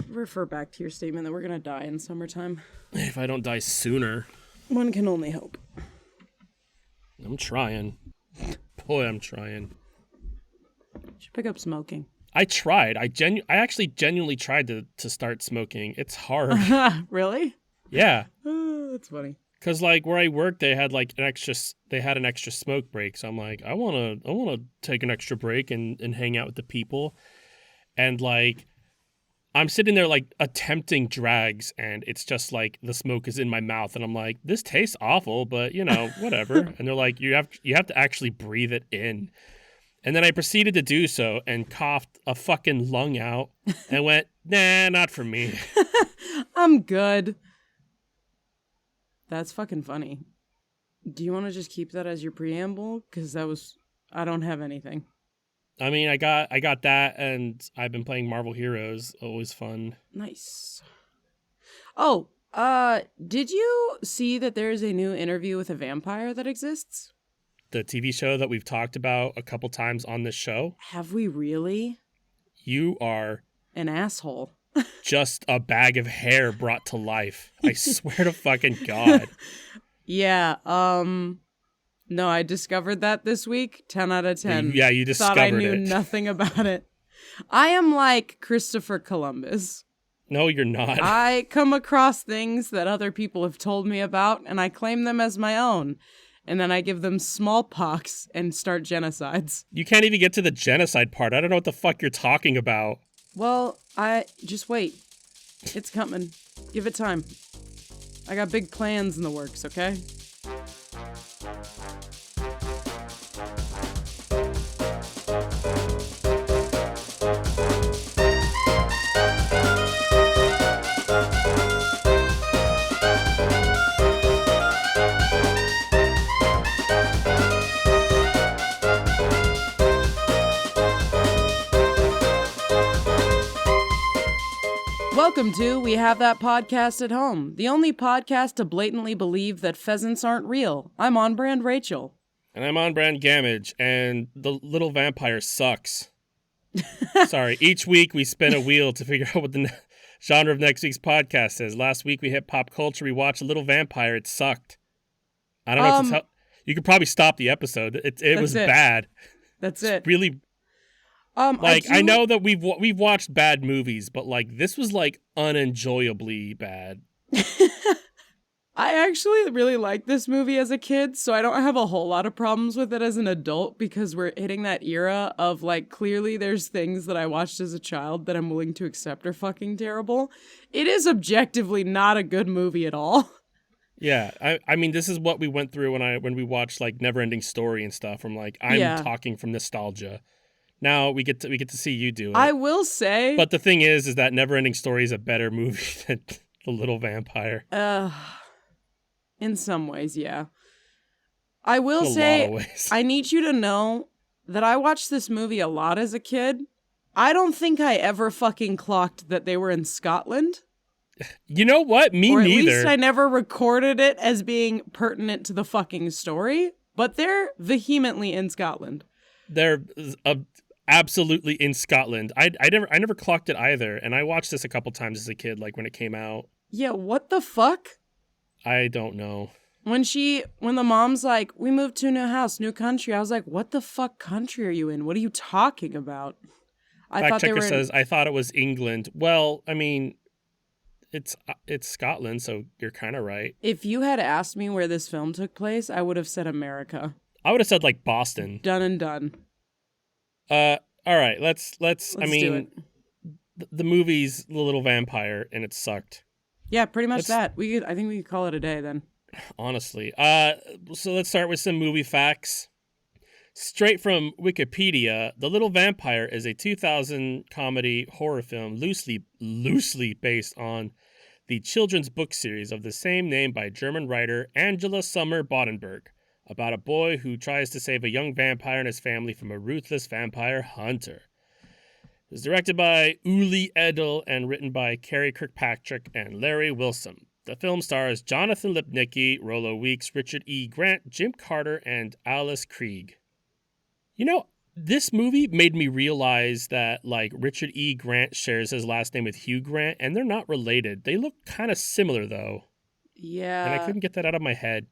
refer back to your statement that we're going to die in summertime. If I don't die sooner. One can only hope. I'm trying. Boy, I'm trying. You should pick up smoking. I tried. I actually genuinely tried to start smoking. It's hard. Really? Yeah. That's funny. Cause like where I work, they had an extra smoke break. So I'm like, I wanna take an extra break and hang out with the people. And like, I'm sitting there like attempting drags, and it's just like the smoke is in my mouth, and I'm like, this tastes awful, but whatever. And they're like, you have to actually breathe it in. And then I proceeded to do so and coughed a fucking lung out and went, nah, not for me. I'm good. That's fucking funny. Do you want to just keep that as your preamble? Because I don't have anything. I mean, I got that, and I've been playing Marvel Heroes. Always fun. Nice. Oh, did you see that there is a new Interview with a Vampire that exists? The TV show that we've talked about a couple times on this show. Have we really? You are an asshole. Just a bag of hair brought to life. I swear to fucking God. Yeah, no, I discovered that this week. 10 out of 10. Yeah, you discovered it. Thought I knew nothing about it. I am like Christopher Columbus. No, you're not. I come across things that other people have told me about, and I claim them as my own. And then I give them smallpox and start genocides. You can't even get to the genocide part. I don't know what the fuck you're talking about. Well, just wait. It's coming. Give it time. I got big plans in the works, okay? Welcome to We Have That Podcast at Home, the only podcast to blatantly believe that pheasants aren't real. I'm on brand Rachel. And I'm on brand Gamage, and the little vampire sucks. Sorry, each week we spin a wheel to figure out what the genre of next week's podcast is. Last week we hit pop culture, we watched A Little Vampire, it sucked. I don't know what to tell. You could probably stop the episode. It was bad. That's it. It's really... I know that we've watched bad movies, but like this was like unenjoyably bad. I actually really liked this movie as a kid, so I don't have a whole lot of problems with it as an adult because we're hitting that era of like clearly there's things that I watched as a child that I'm willing to accept are fucking terrible. It is objectively not a good movie at all. Yeah, I mean this is what we went through when we watched like Neverending Story and stuff. I'm talking from nostalgia. Now we get to see you do it. I will say, but the thing is that Neverending Story is a better movie than The Little Vampire. In some ways, yeah. I will say, I need you to know that I watched this movie a lot as a kid. I don't think I ever fucking clocked that they were in Scotland. You know what? Me neither. Or at least I never recorded it as being pertinent to the fucking story. But they're vehemently in Scotland. They're absolutely in Scotland. I never clocked it either, and I watched this a couple times as a kid, like when it came out. Yeah, what the fuck? I don't know. When the mom's like, we moved to a new house, new country, I was like, what the fuck country are you in? What are you talking about? Fact checker says, I thought it was England. Well, I mean, it's Scotland, so you're kind of right. If you had asked me where this film took place, I would have said America. I would have said like Boston. Done and done. All right, let's I mean, the movie's The Little Vampire, and it sucked. Yeah, pretty much that. I think we could call it a day then. Honestly. So let's start with some movie facts. Straight from Wikipedia, The Little Vampire is a 2000 comedy horror film loosely based on the children's book series of the same name by German writer Angela Sommer Bodenberg, about a boy who tries to save a young vampire and his family from a ruthless vampire hunter. It was directed by Uli Edel and written by Carrie Kirkpatrick and Larry Wilson. The film stars Jonathan Lipnicki, Rollo Weeks, Richard E. Grant, Jim Carter, and Alice Krieg. You know, This movie made me realize that like Richard E. Grant shares his last name with Hugh Grant, and they're not related. They look kind of similar though, and I Yeah. couldn't get that out of my head.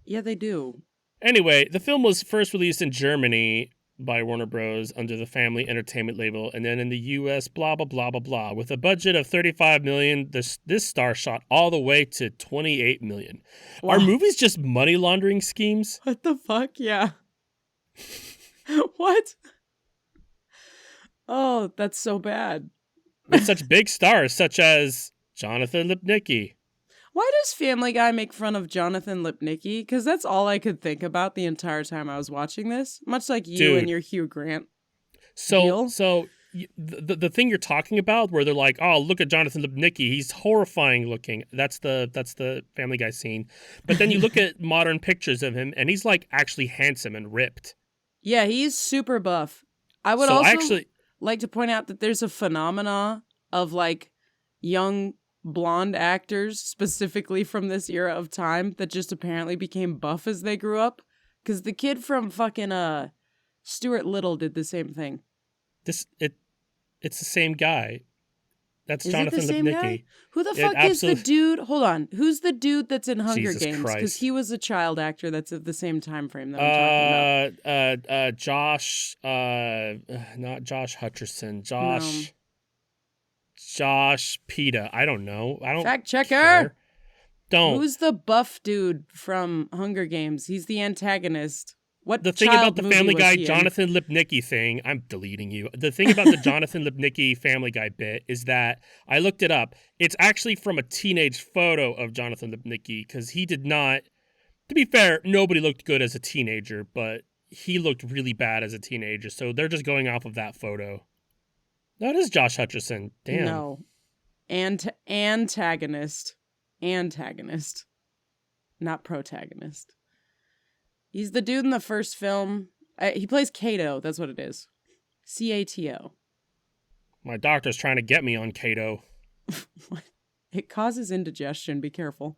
Yeah, they do. Anyway, the film was first released in Germany by Warner Bros. Under the Family Entertainment label, and then in the U.S. blah blah blah blah blah. With a budget of $35 million, this star shot all the way to $28 million. Are Wow. movies just money laundering schemes? What the fuck? Yeah. What? Oh, that's so bad. With such big stars such as Jonathan Lipnicki. Why does Family Guy make fun of Jonathan Lipnicki? Because that's all I could think about the entire time I was watching this. Much like you Dude. and your Hugh Grant. So Deal? the thing you're talking about, where they're like, "Oh, look at Jonathan Lipnicki, he's horrifying looking." That's the Family Guy scene. But then you look at modern pictures of him, and he's like actually handsome and ripped. Yeah, he's super buff. I would So also actually, like to point out that there's a phenomena of like young blonde actors specifically from this era of time that just apparently became buff as they grew up. Because the kid from fucking Stuart Little did the same thing. it's the same guy. That's Is Jonathan it the same Lipnicki. guy? Who the fuck is the dude? Hold on. Who's the dude that's in Hunger Jesus Games? Because Christ. he was a child actor that's at the same time frame that I'm talking about. Josh, not Josh Hutcherson, Josh Peta. I don't know. I don't Fact checker. care. Don't. Who's the buff dude from Hunger Games? He's the antagonist. What The thing child about the movie Family was Guy he in? Jonathan Lipnicki thing, I'm deleting you. The thing about the Jonathan Lipnicki Family Guy bit is that I looked it up. It's actually from a teenage photo of Jonathan Lipnicki because he did not. To be fair, nobody looked good as a teenager, but he looked really bad as a teenager. So they're just going off of that photo. No, it is Josh Hutcherson. Damn. No. Antagonist. Antagonist. Not protagonist. He's the dude in the first film. He plays Kato. That's what it is. Cato. My doctor's trying to get me on Kato. It causes indigestion. Be careful.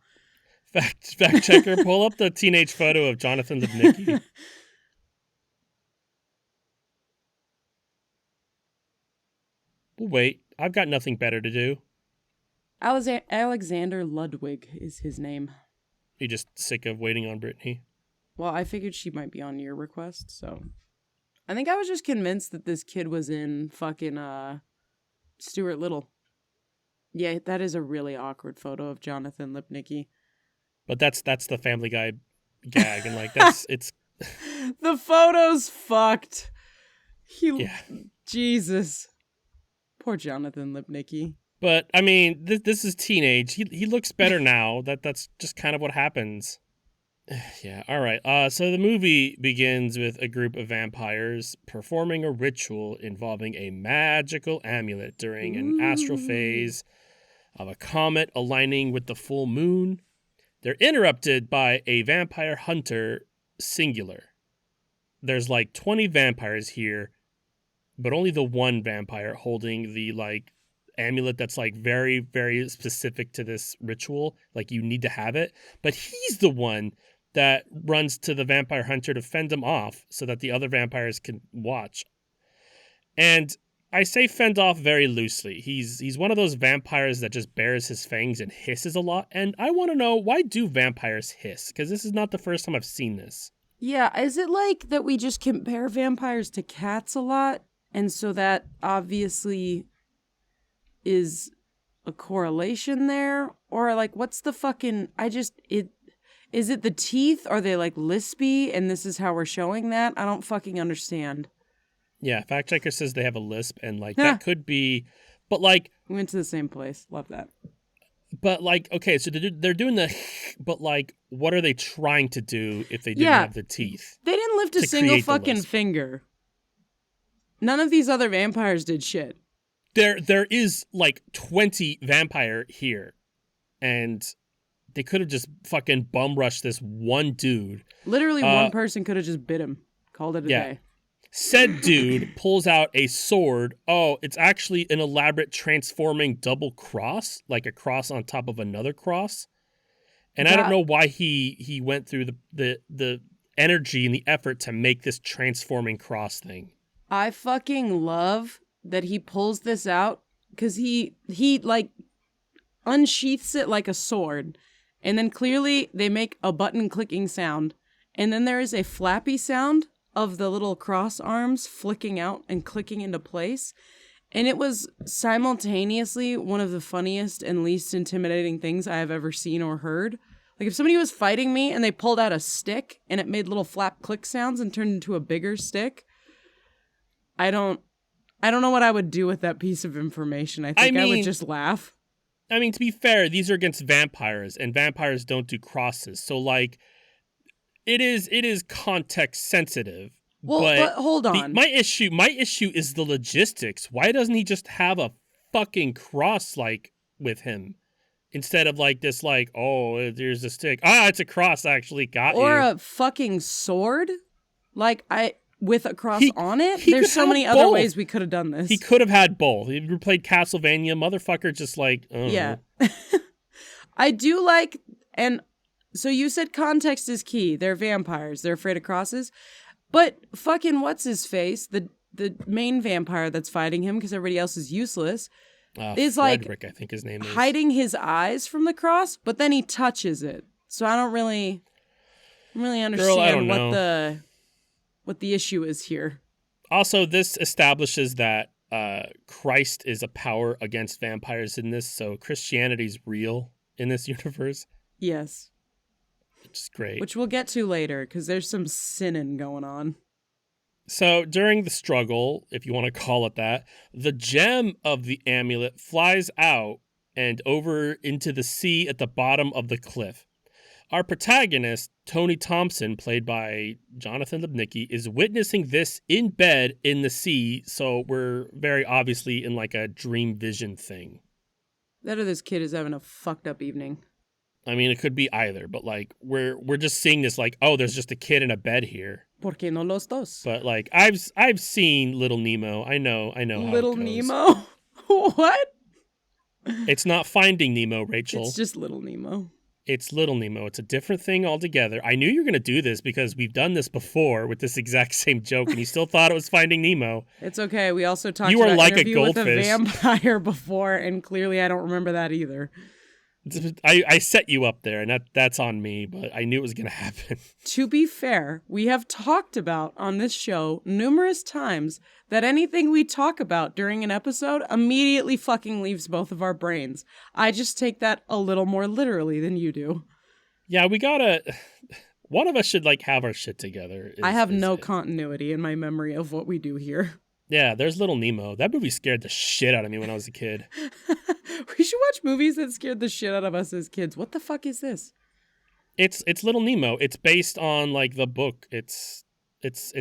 Fact checker, pull up the teenage photo of Jonathan Lipnicki. Wait, I've got nothing better to do. Alexander Ludwig is his name. You just sick of waiting on Brittany? Well, I figured she might be on your request, so. I think I was just convinced that this kid was in fucking, Stuart Little. Yeah, that is a really awkward photo of Jonathan Lipnicki. But that's the Family Guy gag, and like it's. The photo's fucked. Yeah. Jesus. Poor Jonathan Lipnicki. But I mean, this is teenage. He looks better now. That's just kind of what happens. Yeah. All right. So the movie begins with a group of vampires performing a ritual involving a magical amulet during an astral phase of a comet aligning with the full moon. They're interrupted by a vampire hunter, singular. There's like 20 vampires here, but only the one vampire holding the like amulet that's like very, very specific to this ritual. Like you need to have it. But he's the one that runs to the vampire hunter to fend him off so that the other vampires can watch. And I say fend off very loosely. He's one of those vampires that just bares his fangs and hisses a lot. And I want to know, why do vampires hiss? Because this is not the first time I've seen this. Yeah, is it like that we just compare vampires to cats a lot? And so that obviously is a correlation there? Or like, what's the fucking, is it the teeth? Are they like lispy and this is how we're showing that? I don't fucking understand. Yeah, fact checker says they have a lisp, and like that could be, but like we went to the same place. Love that. But like, okay, so they're doing the, but like, what are they trying to do if they didn't have the teeth? They didn't lift a single fucking finger. None of these other vampires did shit. There is like 20 vampire here, and they could have just fucking bum rushed this one dude. Literally, one person could have just bit him. Called it a day. Said dude pulls out a sword. Oh, it's actually an elaborate transforming double cross, like a cross on top of another cross. And I don't know why he went through the energy and the effort to make this transforming cross thing. I fucking love that he pulls this out because he like unsheaths it like a sword, and then clearly they make a button clicking sound, and then there is a flappy sound of the little cross arms flicking out and clicking into place. And it was simultaneously one of the funniest and least intimidating things I have ever seen or heard. Like if somebody was fighting me and they pulled out a stick and it made little flap click sounds and turned into a bigger stick, I don't know what I would do with that piece of information. I think I would just laugh. I mean, to be fair, these are against vampires, and vampires don't do crosses. So like it is context sensitive. Well, but hold on. My issue is the logistics. Why doesn't he just have a fucking cross like with him instead of like this? Like, oh, there's a stick. Ah, it's a cross. Actually, got or you. Or a fucking sword, like with a cross on it. He There's so many other ways we could have done this. He could have had both. He played Castlevania, motherfucker. Just like, yeah. I do like, and so you said context is key. They're vampires. They're afraid of crosses. But fucking what's his face, the main vampire that's fighting him because everybody else is useless, is Frederick, like I think his name is, hiding his eyes from the cross, but then he touches it. So I don't really understand Girl, I don't know. what the issue is here. Also, this establishes that Christ is a power against vampires in this, so Christianity's real in this universe. Yes. Which is great. Which we'll get to later, because there's some sinning going on. So during the struggle, if you want to call it that, the gem of the amulet flies out and over into the sea at the bottom of the cliff. Our protagonist, Tony Thompson, played by Jonathan Lipnicki, is witnessing this in bed in the sea, so we're very obviously in like a dream vision thing. That or this kid is having a fucked up evening. I mean, it could be either, but like we're just seeing this like, oh, there's just a kid in a bed here. ¿Por qué no los dos? But like I've seen Little Nemo. I know how Little it goes. Nemo? What? It's not Finding Nemo, Rachel. It's just Little Nemo. It's Little Nemo. It's a different thing altogether. I knew you were going to do this because we've done this before with this exact same joke, and you still thought it was Finding Nemo. It's okay. We also talked you about like Interview a with goldfish. a Vampire before, and clearly I don't remember that either. I set you up there, and that's on me, but I knew it was going to happen. To be fair, we have talked about on this show numerous times that anything we talk about during an episode immediately fucking leaves both of our brains. I just take that a little more literally than you do. Yeah, we gotta... One of us should, like, have our shit together. I have no continuity in my memory of what we do here. Yeah, there's Little Nemo. That movie scared the shit out of me when I was a kid. We should watch movies that scared the shit out of us as kids. What the fuck is this? It's Little Nemo. It's based on, like, the book. It's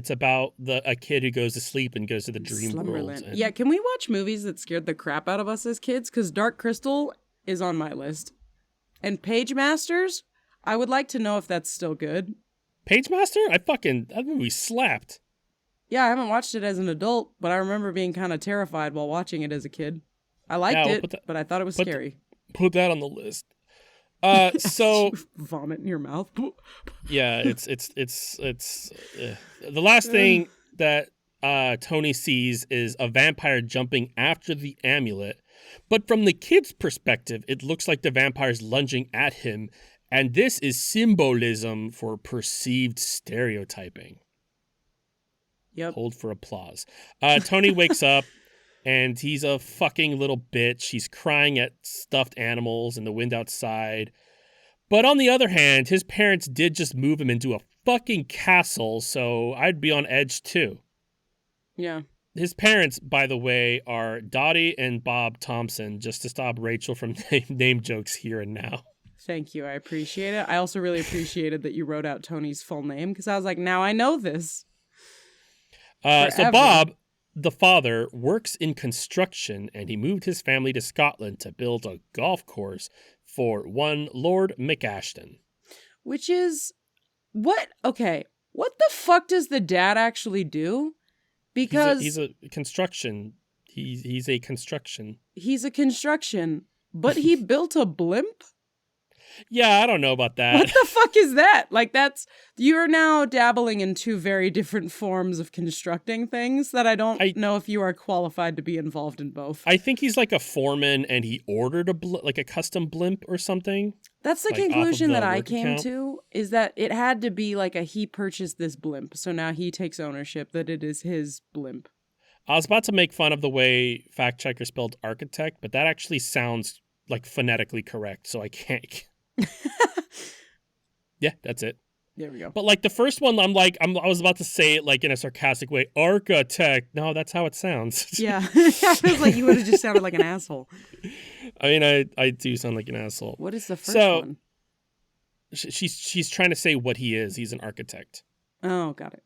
about a kid who goes to sleep and goes to the dream world. Yeah, can we watch movies that scared the crap out of us as kids? Because Dark Crystal is on my list. And Page Masters, I would like to know if that's still good. Page Master? That movie slapped. Yeah, I haven't watched it as an adult, but I remember being kind of terrified while watching it as a kid. I liked it, but I thought it was scary. Put that on the list. So vomit in your mouth. Yeah, it's the last thing that Tony sees is a vampire jumping after the amulet, but from the kid's perspective, it looks like the vampire's lunging at him, and this is symbolism for perceived stereotyping. Yep. Hold for applause. Tony wakes up, and he's a fucking little bitch. He's crying at stuffed animals and the wind outside. But on the other hand, his parents did just move him into a fucking castle, so I'd be on edge too. Yeah. His parents, by the way, are Dottie and Bob Thompson, just to stop Rachel from name jokes here and now. Thank you. I appreciate it. I also really appreciated that you wrote out Tony's full name, because I was like, now I know this. So Bob, the father, works in construction, and he moved his family to Scotland to build a golf course for one Lord McAshton. Which is, what? Okay, what the fuck does the dad actually do? Because he's a construction. He's a construction. He's a construction, but he built a blimp? Yeah, I don't know about What that. the fuck is that? Like, you're now dabbling in two very different forms of constructing things that I don't I know if you are qualified to be involved in both. I think he's like a foreman, and he ordered like a custom blimp or something, That's the like off of conclusion the that I work came account. to, is that it had to be like he purchased this blimp, so now he takes ownership that it is his blimp. I was about to make fun of the way fact checker spelled architect, but that actually sounds like phonetically correct, so I can't. Yeah, that's it. There we go. But like the first one, I was about to say it like in a sarcastic way, architect. No, that's how it sounds. Yeah. I was like, you would have just sounded like an asshole. I mean, I do sound like an asshole. What is the first So one? she's trying to say what he is. He's an architect. Oh, got it.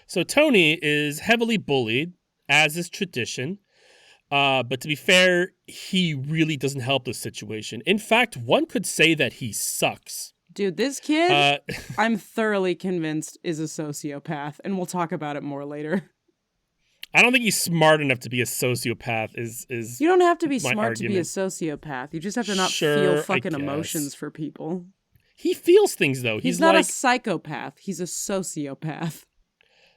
So Tony is heavily bullied, as is tradition. But to be fair, he really doesn't help the situation. In fact, one could say that he sucks. Dude, this kid, Uh, I'm thoroughly convinced is a sociopath, and we'll talk about it more later. I don't think he's smart enough to be a sociopath. Is You don't have to be my smart to be a argument. sociopath. You just have to not Sure, feel I fucking guess. emotions for people. He feels things though. He's He's not like a psychopath. He's a sociopath.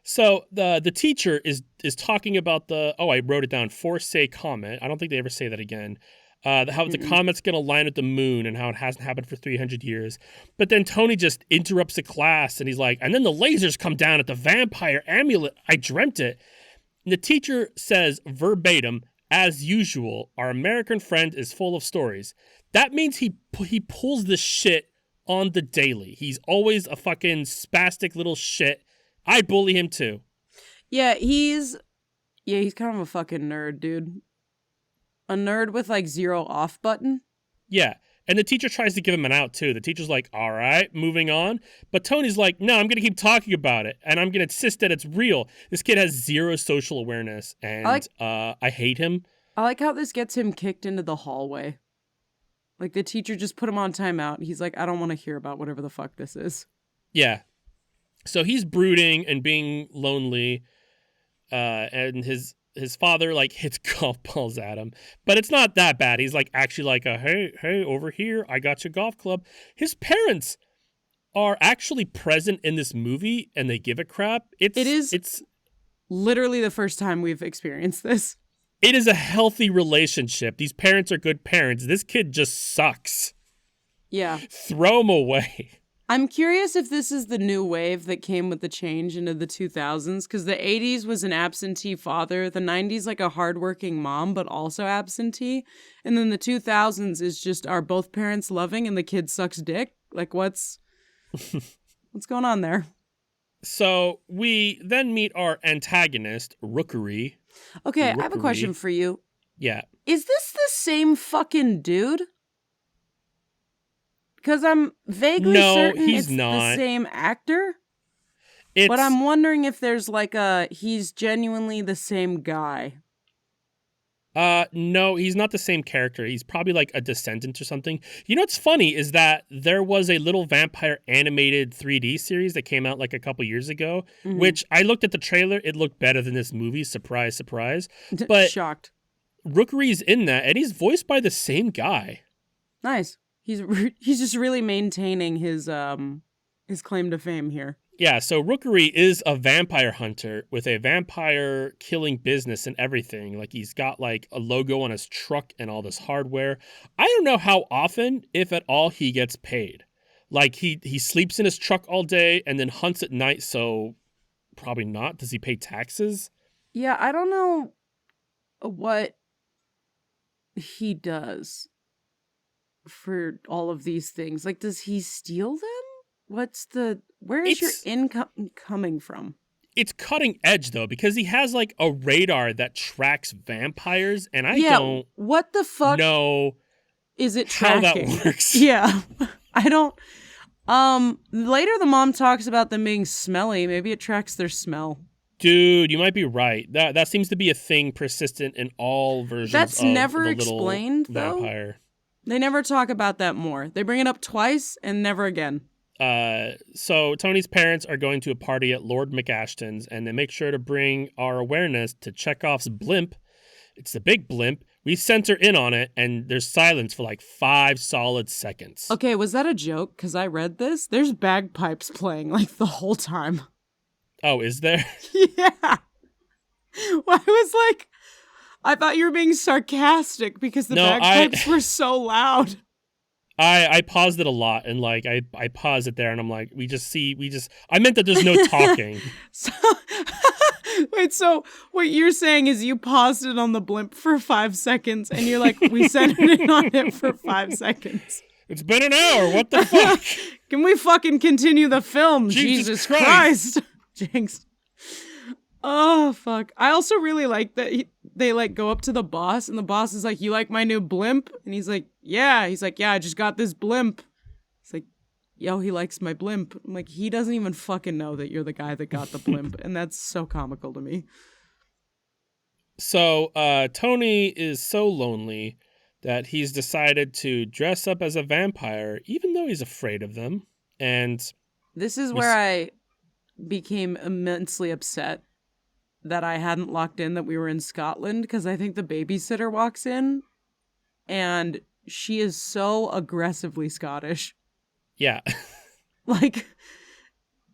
so the teacher is talking about I wrote it down, say comment. I don't think they ever say that again. How the comet's gonna line with the moon and how it hasn't happened for 300 years. But then Tony just interrupts the class and he's like, and then the lasers come down at the vampire amulet. I dreamt it. And the teacher says verbatim, as usual, our American friend is full of stories. That means he pulls this shit on the daily. He's always a fucking spastic little shit. I bully him too. Yeah, he's kind of a fucking nerd, dude. A nerd with like 0 off button. Yeah. And the teacher tries to give him an out too. The teacher's like, all right, moving on. But Tony's like, no, I'm going to keep talking about it. And I'm going to insist that it's real. This kid has 0 social awareness. And I hate him. I like how this gets him kicked into the hallway. Like the teacher just put him on timeout. He's like, I don't want to hear about whatever the fuck this is. Yeah. So he's brooding and being lonely. And his father like hits golf balls at him, but it's not that bad. He's like actually like hey, over here, I got your golf club. His parents are actually present in this movie and they give a crap. It's literally the first time we've experienced this. It is a healthy relationship. These parents are good parents. This kid just sucks. Yeah. Throw him away. I'm curious if this is the new wave that came with the change into the 2000s, because the 80s was an absentee father, the 90s like a hardworking mom, but also absentee, and then the 2000s is just, are both parents loving and the kid sucks dick? Like what's going on there? So we then meet our antagonist, Rookery. Okay, I have a question for you. Yeah. Is this the same fucking dude? Because I'm vaguely certain he's it's not the same actor. But I'm wondering if there's like he's genuinely the same guy. No, he's not the same character. He's probably like a descendant or something. You know what's funny is that there was a little vampire animated 3D series that came out like a couple years ago, which I looked at the trailer. It looked better than this movie. Surprise, surprise. But shocked. Rookery's in that, and he's voiced by the same guy. Nice. He's just really maintaining his claim to fame here. Yeah, so Rookery is a vampire hunter with a vampire killing business and everything. Like he's got like a logo on his truck and all this hardware. I don't know how often, if at all, he gets paid. Like he sleeps in his truck all day and then hunts at night, so probably not. Does he pay taxes? Yeah, I don't know what he does for all of these things. Like, does he steal them? Where is your income coming from? It's cutting edge though, because he has like a radar that tracks vampires, and I don't what the fuck know is it how tracking? that works. Yeah. I don't later the mom talks about them being smelly. Maybe it tracks their smell. Dude, you might be right. That seems to be a thing persistent in all versions That's of never the explained, little though. vampire. They never talk about that more. They bring it up twice and never again. So Tony's parents are going to a party at Lord McAshton's, and they make sure to bring our awareness to Chekhov's blimp. It's the big blimp We center in on it, and there's silence for like 5 solid seconds. Okay, was that a joke? Because I read this. There's bagpipes playing like the whole time. Oh, is there? Yeah. Well, I was like, I thought you were being sarcastic because the bagpipes were so loud. I paused it a lot, and like I paused it there, and I'm like, I meant that there's no talking. Wait, so what you're saying is you paused it on the blimp for 5 seconds, and you're like, we centered in on it for 5 seconds. It's been an hour. What the fuck? Can we fucking continue the film? Jesus Christ. Jinx. Oh, fuck. I also really like that they like go up to the boss, and the boss is like, you like my new blimp? And he's like, yeah. He's like, yeah, I just got this blimp. It's like, yo, he likes my blimp. I'm like, he doesn't even fucking know that you're the guy that got the blimp. And that's so comical to me. So Tony is so lonely that he's decided to dress up as a vampire, even though he's afraid of them. And this is where I became immensely upset that I hadn't locked in that we were in Scotland, because I think the babysitter walks in and she is so aggressively Scottish. Yeah. like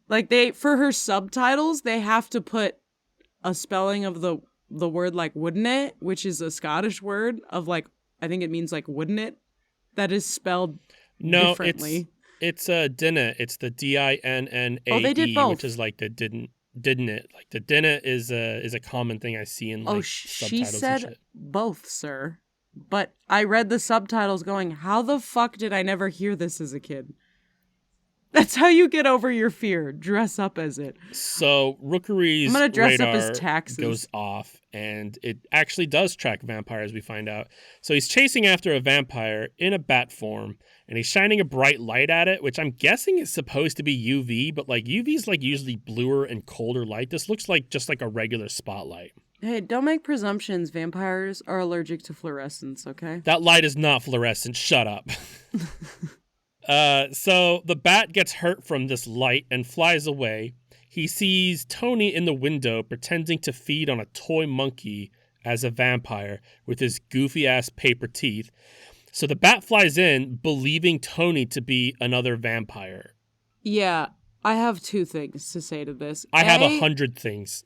they, for her subtitles, they have to put a spelling of the word like wouldn't it, which is a Scottish word of like, I think it means like wouldn't it, that is spelled differently. It's dinna. It's the DINNAE. Oh, they did both. Which is like the didn't it? Like the dinna is a common thing I see in like she subtitles said and shit. both, sir. But I read the subtitles going, how the fuck did I never hear this as a kid? That's how you get over your fear. Dress up as it. So Rookery's I'm gonna dress radar up as taxes. Goes off, and it actually does track vampires, we find out. So he's chasing after a vampire in a bat form, and he's shining a bright light at it, which I'm guessing is supposed to be UV, but like UV's like usually bluer and colder light. This looks like just like a regular spotlight. Hey, don't make presumptions. Vampires are allergic to fluorescence, okay? That light is not fluorescent. Shut up. So the bat gets hurt from this light and flies away. He sees Tony in the window pretending to feed on a toy monkey as a vampire with his goofy-ass paper teeth. So the bat flies in, believing Tony to be another vampire. Yeah, I have 2 things to say to this. I have 100 things.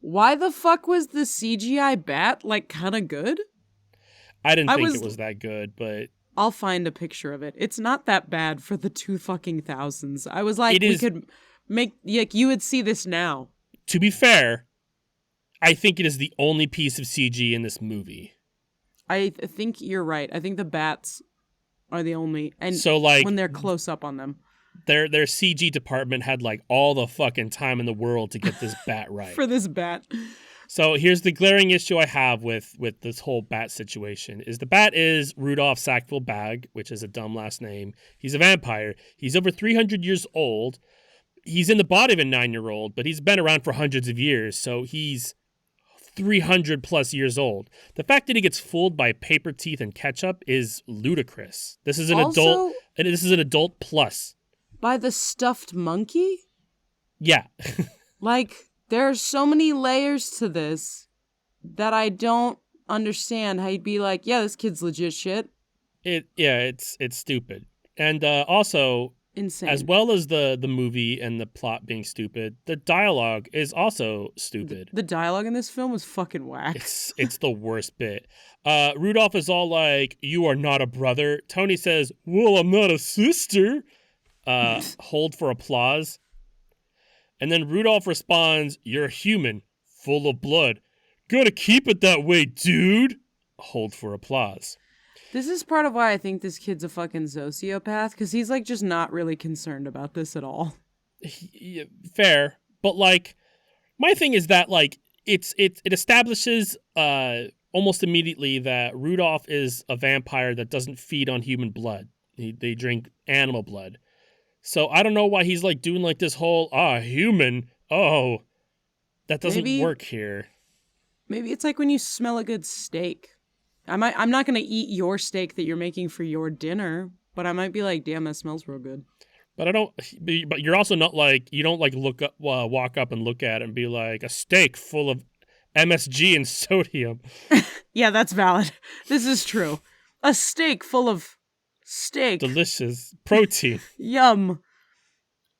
Why the fuck was the CGI bat, like, kind of good? I didn't think it was that good, but... I'll find a picture of it. It's not that bad for the 2000s. I was like, we could make... Like, you would see this now. To be fair, I think it is the only piece of CG in this movie. I think you're right. I think the bats are the only... And so, like, when they're close up on them. Their CG department had like all the fucking time in the world to get this bat right. For this bat. So here's the glaring issue I have with this whole bat situation is the bat is Rudolph Sackville Bagg, which is a dumb last name. He's a vampire. He's over 300 years old. He's in the body of a 9-year-old, but he's been around for hundreds of years, so he's 300 plus years old. The fact that he gets fooled by paper teeth and ketchup is ludicrous. This is an adult, and this is an adult plus. By the stuffed monkey? Yeah. Like, there are so many layers to this that I don't understand how you'd be like, yeah, this kid's legit shit. It's stupid. And also, insane. As well as the movie and the plot being stupid, the dialogue is also stupid. The dialogue in this film was fucking whack. It's the worst bit. Rudolph is all like, you are not a brother. Tony says, well, I'm not a sister. Hold for applause. And then Rudolph responds, you're human, full of blood. Gotta keep it that way, dude. Hold for applause. This is part of why I think this kid's a fucking sociopath, because he's like just not really concerned about this at all. Fair, but like, my thing is that like it establishes almost immediately that Rudolph is a vampire that doesn't feed on human blood. They drink animal blood. So I don't know why he's like doing like this whole human. Oh, that doesn't work here. Maybe it's like when you smell a good steak. I'm not gonna eat your steak that you're making for your dinner, but I might be like, damn, that smells real good. But I don't. But you're also not like, you don't like walk up and look at it and be like, a steak full of MSG and sodium. Yeah, that's valid. This is true. A steak full of steak. Delicious protein. Yum.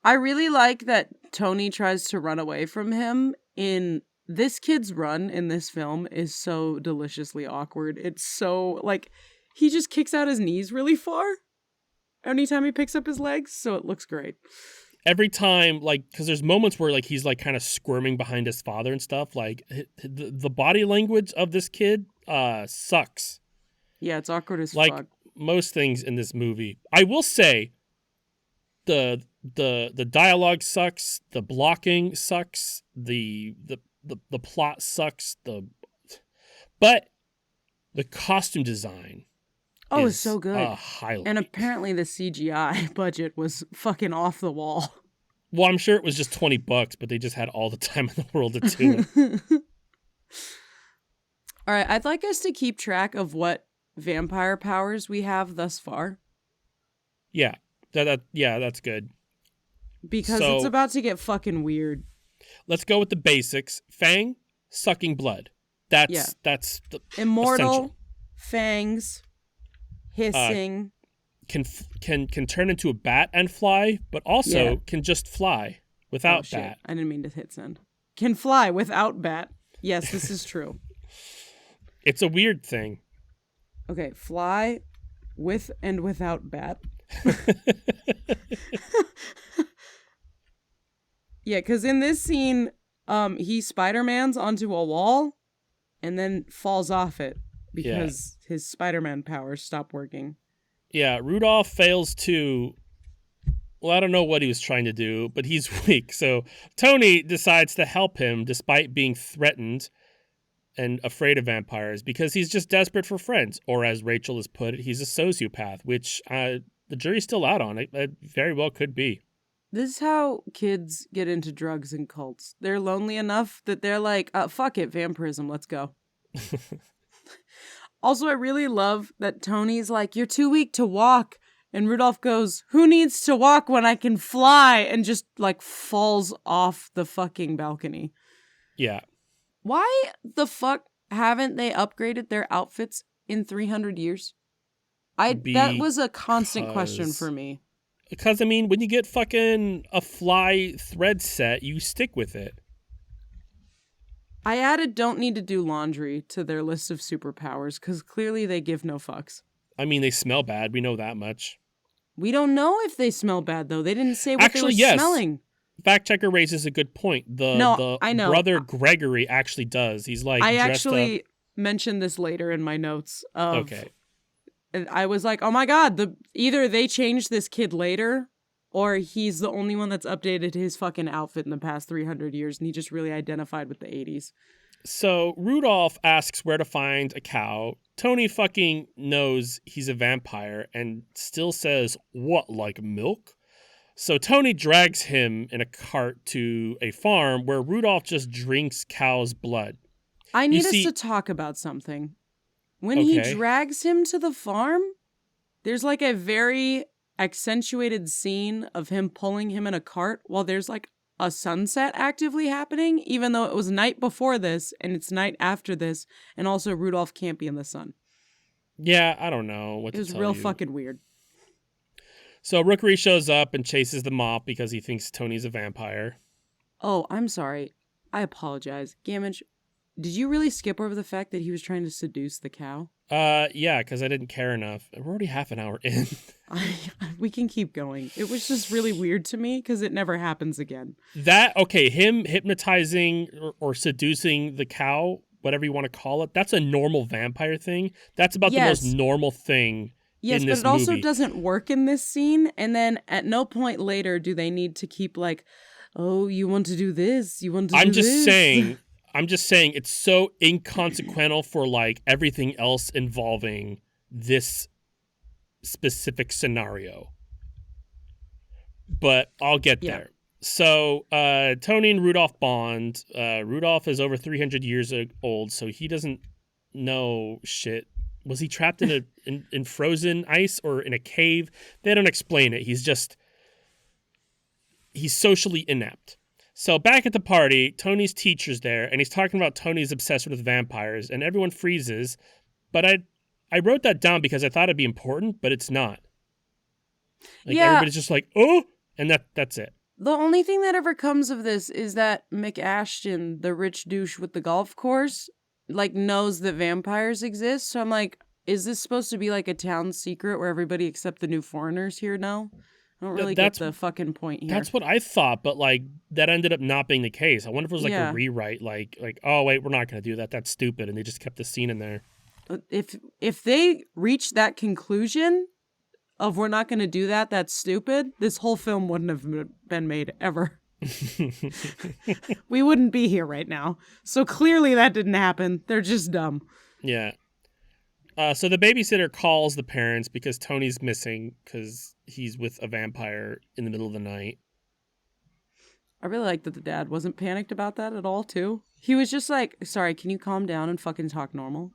I really like that Tony tries to run away from him. In this kid's run in this film is so deliciously awkward. It's so, like, he just kicks out his knees really far anytime he picks up his legs, so it looks great. Every time, like, because there's moments where, like, he's, like, kind of squirming behind his father and stuff. Like, the body language of this kid sucks. Yeah, it's awkward as Like fuck. most things in this movie. I will say the dialogue sucks, the blocking sucks, the plot sucks, but the costume design Oh, is it's so good. a highlight. And apparently the CGI budget was fucking off the wall. Well, I'm sure it was just $20, but they just had all the time in the world to do it. All right, I'd like us to keep track of what vampire powers we have thus far. Yeah, that's good. Because So- it's about to get fucking weird. Let's go with the basics. Fang, sucking blood. That's the Immortal, essential. fangs, hissing. Can turn into a bat and fly, but also can just fly without shit. bat. I didn't mean to hit send. Can fly without bat. Yes, this is true. It's a weird thing. Okay, fly with and without bat. Yeah, because in this scene, he Spider-Mans onto a wall and then falls off it because his Spider-Man powers stop working. Yeah, Rudolph fails to... Well, I don't know what he was trying to do, but he's weak. So Tony decides to help him despite being threatened and afraid of vampires because he's just desperate for friends. Or as Rachel has put it, he's a sociopath, which the jury's still out on. It very well could be. This is how kids get into drugs and cults. They're lonely enough that they're like, fuck it, vampirism, let's go. Also, I really love that Tony's like, you're too weak to walk. And Rudolph goes, who needs to walk when I can fly? And just, like, falls off the fucking balcony. Yeah. Why the fuck haven't they upgraded their outfits in 300 years? That was a constant question for me. Because, I mean, when you get fucking a fly thread set, you stick with it. I added don't need to do laundry to their list of superpowers because clearly they give no fucks. I mean, they smell bad. We know that much. We don't know if they smell bad, though. They didn't say what Actually, they were yes. smelling. Fact checker raises a good point. I know. Brother Gregory actually does. He's like I dressed actually up. mentioned this later in my notes. Okay. And I was like, oh my god, either they changed this kid later, or he's the only one that's updated his fucking outfit in the past 300 years, and he just really identified with the 80s. So Rudolph asks where to find a cow. Tony fucking knows he's a vampire and still says, what, like milk? So Tony drags him in a cart to a farm where Rudolph just drinks cow's blood. I need us to talk about something. When he drags him to the farm, there's like a very accentuated scene of him pulling him in a cart while there's like a sunset actively happening, even though it was night before this and it's night after this, and also Rudolph can't be in the sun. Yeah, I don't know what to tell you. It was real fucking weird. So Rookery shows up and chases them off because he thinks Tony's a vampire. Oh, I'm sorry. I apologize. Gamage, did you really skip over the fact that he was trying to seduce the cow? Yeah, because I didn't care enough. We're already half an hour in. We can keep going. It was just really weird to me because it never happens again. Him hypnotizing or seducing the cow, whatever you want to call it, that's a normal vampire thing. That's about the most normal thing in this but it also movie. doesn't work in this scene. And then at no point later do they need to keep like, oh, you want to do this? You want to do this? I'm just saying it's so inconsequential for like everything else involving this specific scenario. But I'll get there. So Tony and Rudolph bond. Rudolph is over 300 years old, so he doesn't know shit. Was he trapped in frozen ice or in a cave? They don't explain it. He's socially inept. So back at the party, Tony's teacher's there, and he's talking about Tony's obsessed with vampires, and everyone freezes. But I wrote that down because I thought it'd be important, but it's not. Like, Yeah. everybody's just like, oh, and that's it. The only thing that ever comes of this is that McAshton, the rich douche with the golf course, like, knows that vampires exist. So I'm like, is this supposed to be like a town secret where everybody except the new foreigners here know? I don't really get the fucking point here. That's what I thought, but like that ended up not being the case. I wonder if it was like Yeah. a rewrite, like oh wait, we're not going to do that. That's stupid, and they just kept the scene in there. If they reach that conclusion of we're not going to do that, that's stupid, this whole film wouldn't have been made ever. We wouldn't be here right now. So clearly that didn't happen. They're just dumb. Yeah. So the babysitter calls the parents because Tony's missing because he's with a vampire in the middle of the night. I really like that the dad wasn't panicked about that at all, too. He was just like, sorry, can you calm down and fucking talk normal?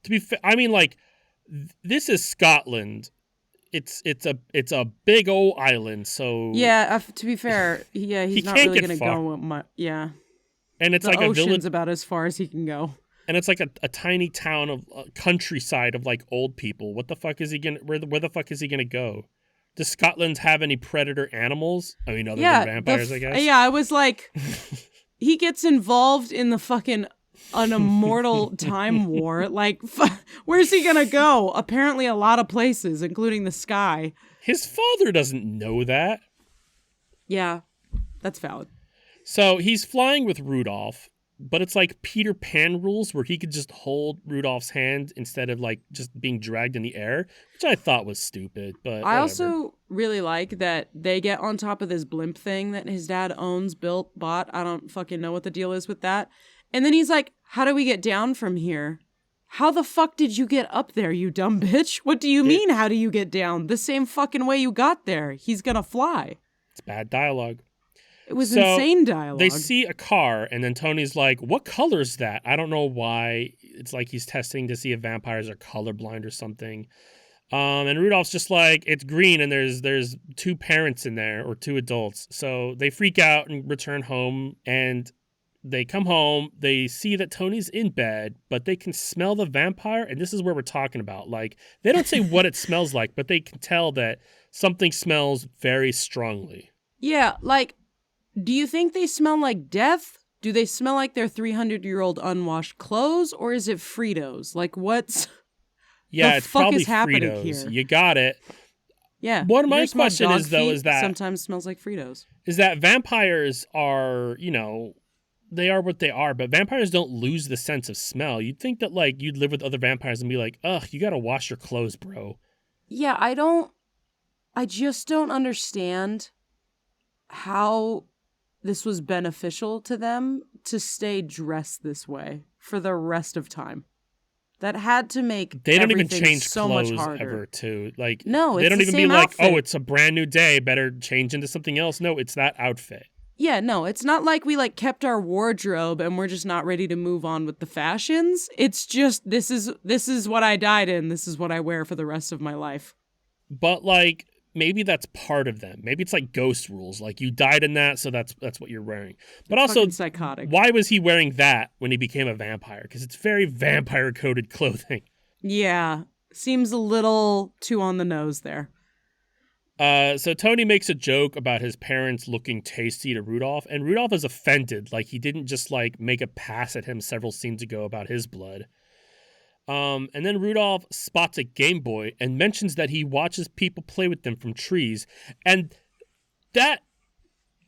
To be fair, I mean, like, this is Scotland. It's a big old island, so... Yeah, to be fair, yeah, he's not really going to go... Yeah. And it's the like a ocean's village... about as far as he can go. And it's like a tiny town of countryside of like old people. What the fuck is he gonna? Where the fuck is he gonna go? Does Scotland have any predator animals? I mean, other than vampires, I guess. Yeah, I was like, he gets involved in the fucking an immortal time war. Like, where's he gonna go? Apparently, a lot of places, including the sky. His father doesn't know that. Yeah, that's valid. So he's flying with Rudolph. But it's like Peter Pan rules where he could just hold Rudolph's hand instead of like just being dragged in the air, which I thought was stupid. But I also really like that they get on top of this blimp thing that his dad owns, built, bought. I don't fucking know what the deal is with that. And then he's like, how do we get down from here? How the fuck did you get up there, you dumb bitch? What do you mean, how do you get down? The same fucking way you got there. He's gonna fly. It's bad dialogue. It was insane dialogue. They see a car, and then Tony's like, what color is that? I don't know why. It's like he's testing to see if vampires are colorblind or something. And Rudolph's just like, it's green, and there's two parents in there, or two adults. So they freak out and return home, and they come home. They see that Tony's in bed, but they can smell the vampire, and this is where we're talking about. Like, they don't say what it smells like, but they can tell that something smells very strongly. Yeah, like... Do you think they smell like death? Do they smell like their 300-year-old unwashed clothes? Or is it Fritos? Like, what's... Yeah, it's probably is happening Fritos. here? You got it. Yeah. One of my question is, though, is that... sometimes smells like Fritos. Is that vampires are, you know, they are what they are, but vampires don't lose the sense of smell. You'd think that, like, you'd live with other vampires and be like, ugh, you gotta wash your clothes, bro. Yeah, I just don't understand how... this was beneficial to them to stay dressed this way for the rest of time. That had to make they don't even change so clothes much harder. ever too. Like no, they don't the even same be like, outfit. oh, it's a brand new day, better change into something else. No, it's that outfit. Yeah, no, it's not like we like kept our wardrobe and we're just not ready to move on with the fashions. It's just this is what I died in. This is what I wear for the rest of my life. But like maybe that's part of them. Maybe it's like ghost rules. Like you died in that, so that's what you're wearing. But also fucking psychotic. Why was he wearing that when he became a vampire? Because it's very vampire coded clothing. Yeah. Seems a little too on the nose there. So Tony makes a joke about his parents looking tasty to Rudolph, and Rudolph is offended. Like he didn't just like make a pass at him several scenes ago about his blood. And then Rudolph spots a Game Boy and mentions that he watches people play with them from trees. And that,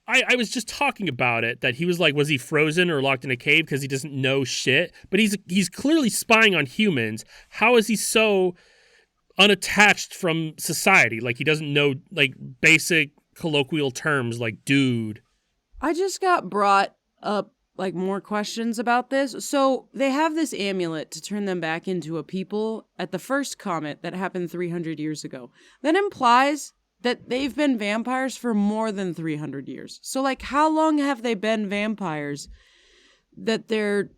I was just talking about it, that he was like, was he frozen or locked in a cave because he doesn't know shit? But he's clearly spying on humans. How is he so unattached from society? Like he doesn't know like basic colloquial terms like dude. I just got brought up like more questions about this. So they have this amulet to turn them back into a people at the first comet that happened 300 years ago. That implies that they've been vampires for more than 300 years. So like how long have they been vampires that they're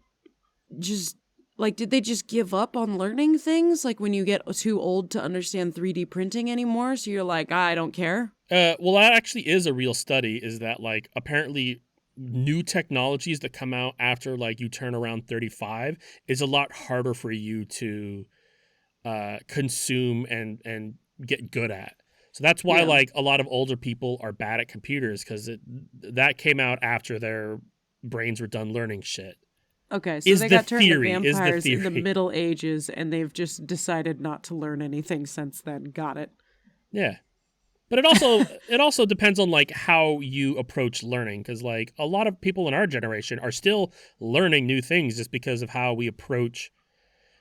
just like, did they just give up on learning things? Like when you get too old to understand 3D printing anymore. So you're like, I don't care. Well, that actually is a real study, is that like apparently new technologies that come out after like you turn around 35 is a lot harder for you to consume and get good at. So that's why like a lot of older people are bad at computers, because that came out after their brains were done learning shit. Okay, so they got turned into vampires in the theory. Middle Ages, and they've just decided not to learn anything since then. Got it. Yeah. But it also depends on like how you approach learning, because like a lot of people in our generation are still learning new things just because of how we approach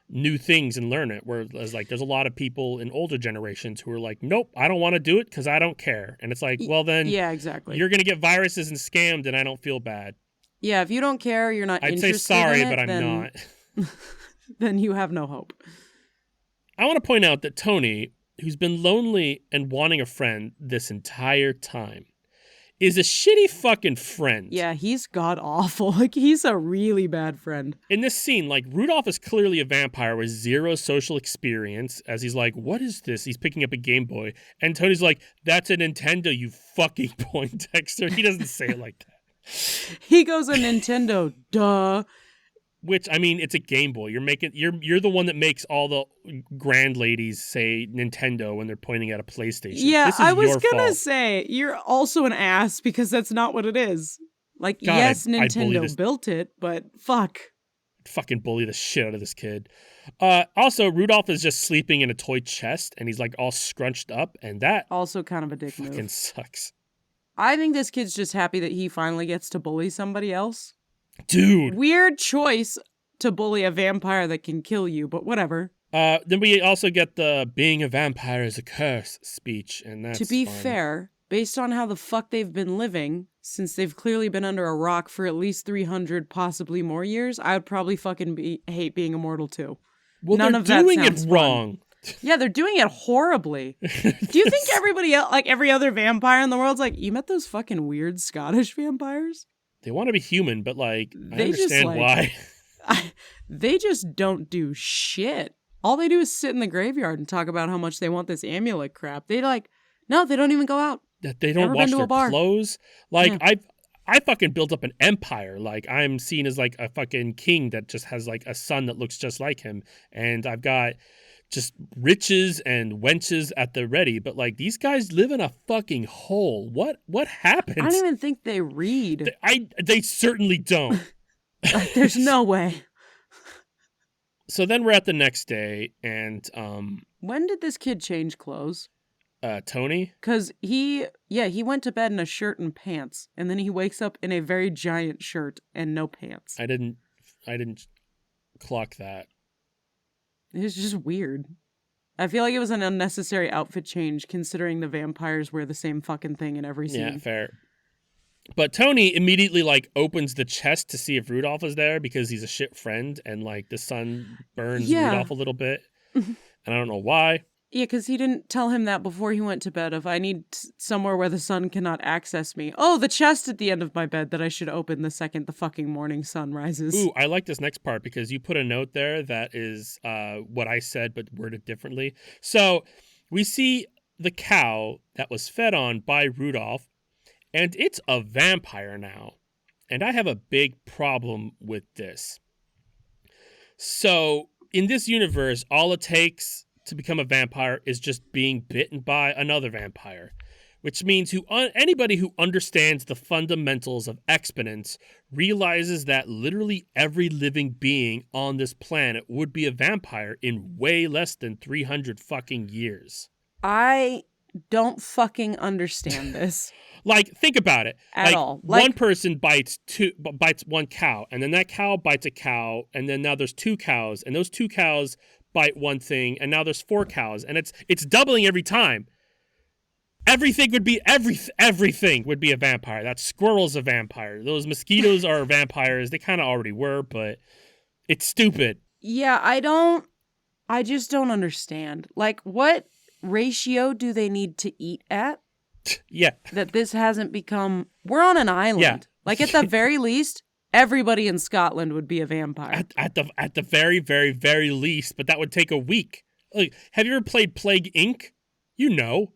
new things and learn it. Whereas like there's a lot of people in older generations who are like, nope, I don't want to do it because I don't care. And it's like, well then, yeah, exactly. You're gonna get viruses and scammed, and I don't feel bad. Yeah, if you don't care, you're not. I'd say sorry, but I'm not. Then you have no hope. I want to point out that Tony, who's been lonely and wanting a friend this entire time, is a shitty fucking friend. Yeah, he's god awful. Like, he's a really bad friend. In this scene, like, Rudolph is clearly a vampire with zero social experience, as he's like, what is this? He's picking up a Game Boy. And Tony's like, that's a Nintendo, you fucking Poindexter. He doesn't say it like that. He goes, a Nintendo, duh. Which, I mean, it's a Game Boy. You're the one that makes all the grand ladies say Nintendo when they're pointing at a PlayStation. Yeah, I was gonna fault. say, you're also an ass because that's not what it is. Like, God, yes, I Nintendo built it, but fuck. Fucking bully the shit out of this kid. Also, Rudolph is just sleeping in a toy chest, and he's like all scrunched up, and that also kind of a dick fucking move. Sucks. I think this kid's just happy that he finally gets to bully somebody else. Dude. Weird choice to bully a vampire that can kill you, but whatever. Then we also get the being a vampire is a curse speech, and that's to be fun. fair, based on how the fuck they've been living, since they've clearly been under a rock for at least 300, possibly more years, I would probably fucking hate being immortal too. Well, None they're of that doing sounds it fun. wrong. Yeah, they're doing it horribly. Do you think everybody else, like every other vampire in the world's like, you met those fucking weird Scottish vampires? They want to be human, but like, I They understand why. They just don't do shit. All they do is sit in the graveyard and talk about how much they want this amulet crap. They no, they don't even go out. That they don't Never wash been to their a bar. clothes. Like, Yeah. I fucking built up an empire. Like, I'm seen as like a fucking king that just has like a son that looks just like him. And I've got just riches and wenches at the ready. But like, these guys live in a fucking hole. What happened? I don't even think they read. They certainly don't. Like, there's no way. So then we're at the next day, and When did this kid change clothes? Tony? Because he went to bed in a shirt and pants, and then he wakes up in a very giant shirt and no pants. I didn't clock that. It was just weird. I feel like it was an unnecessary outfit change, considering the vampires wear the same fucking thing in every scene. Yeah, fair. But Tony immediately like opens the chest to see if Rudolph is there because he's a shit friend, and like the sun burns Rudolph a little bit, and I don't know why. Yeah, because he didn't tell him that before he went to bed of, I need somewhere where the sun cannot access me. Oh, the chest at the end of my bed that I should open the second the fucking morning sun rises. Ooh, I like this next part because you put a note there that is what I said but worded differently. So we see the cow that was fed on by Rudolph, and it's a vampire now. And I have a big problem with this. So in this universe, all it takes to become a vampire is just being bitten by another vampire, which means anybody who understands the fundamentals of exponence realizes that literally every living being on this planet would be a vampire in way less than 300 fucking years. I don't fucking understand this. Like, think about it. At all. Like, one person bites one cow, and then that cow bites a cow, and then now there's two cows, and those two cows bite one thing, and now there's four cows, and it's doubling every time. Everything would be everything would be a vampire. That squirrel's a vampire. Those mosquitoes are vampires. They kind of already were, but it's stupid. Yeah, I just don't understand. Like, what ratio do they need to eat at? Yeah. That this hasn't become... We're on an island. Yeah. Like, at the very least, everybody in Scotland would be a vampire. At the very, very, very least, but that would take a week. Like, have you ever played Plague Inc? You know.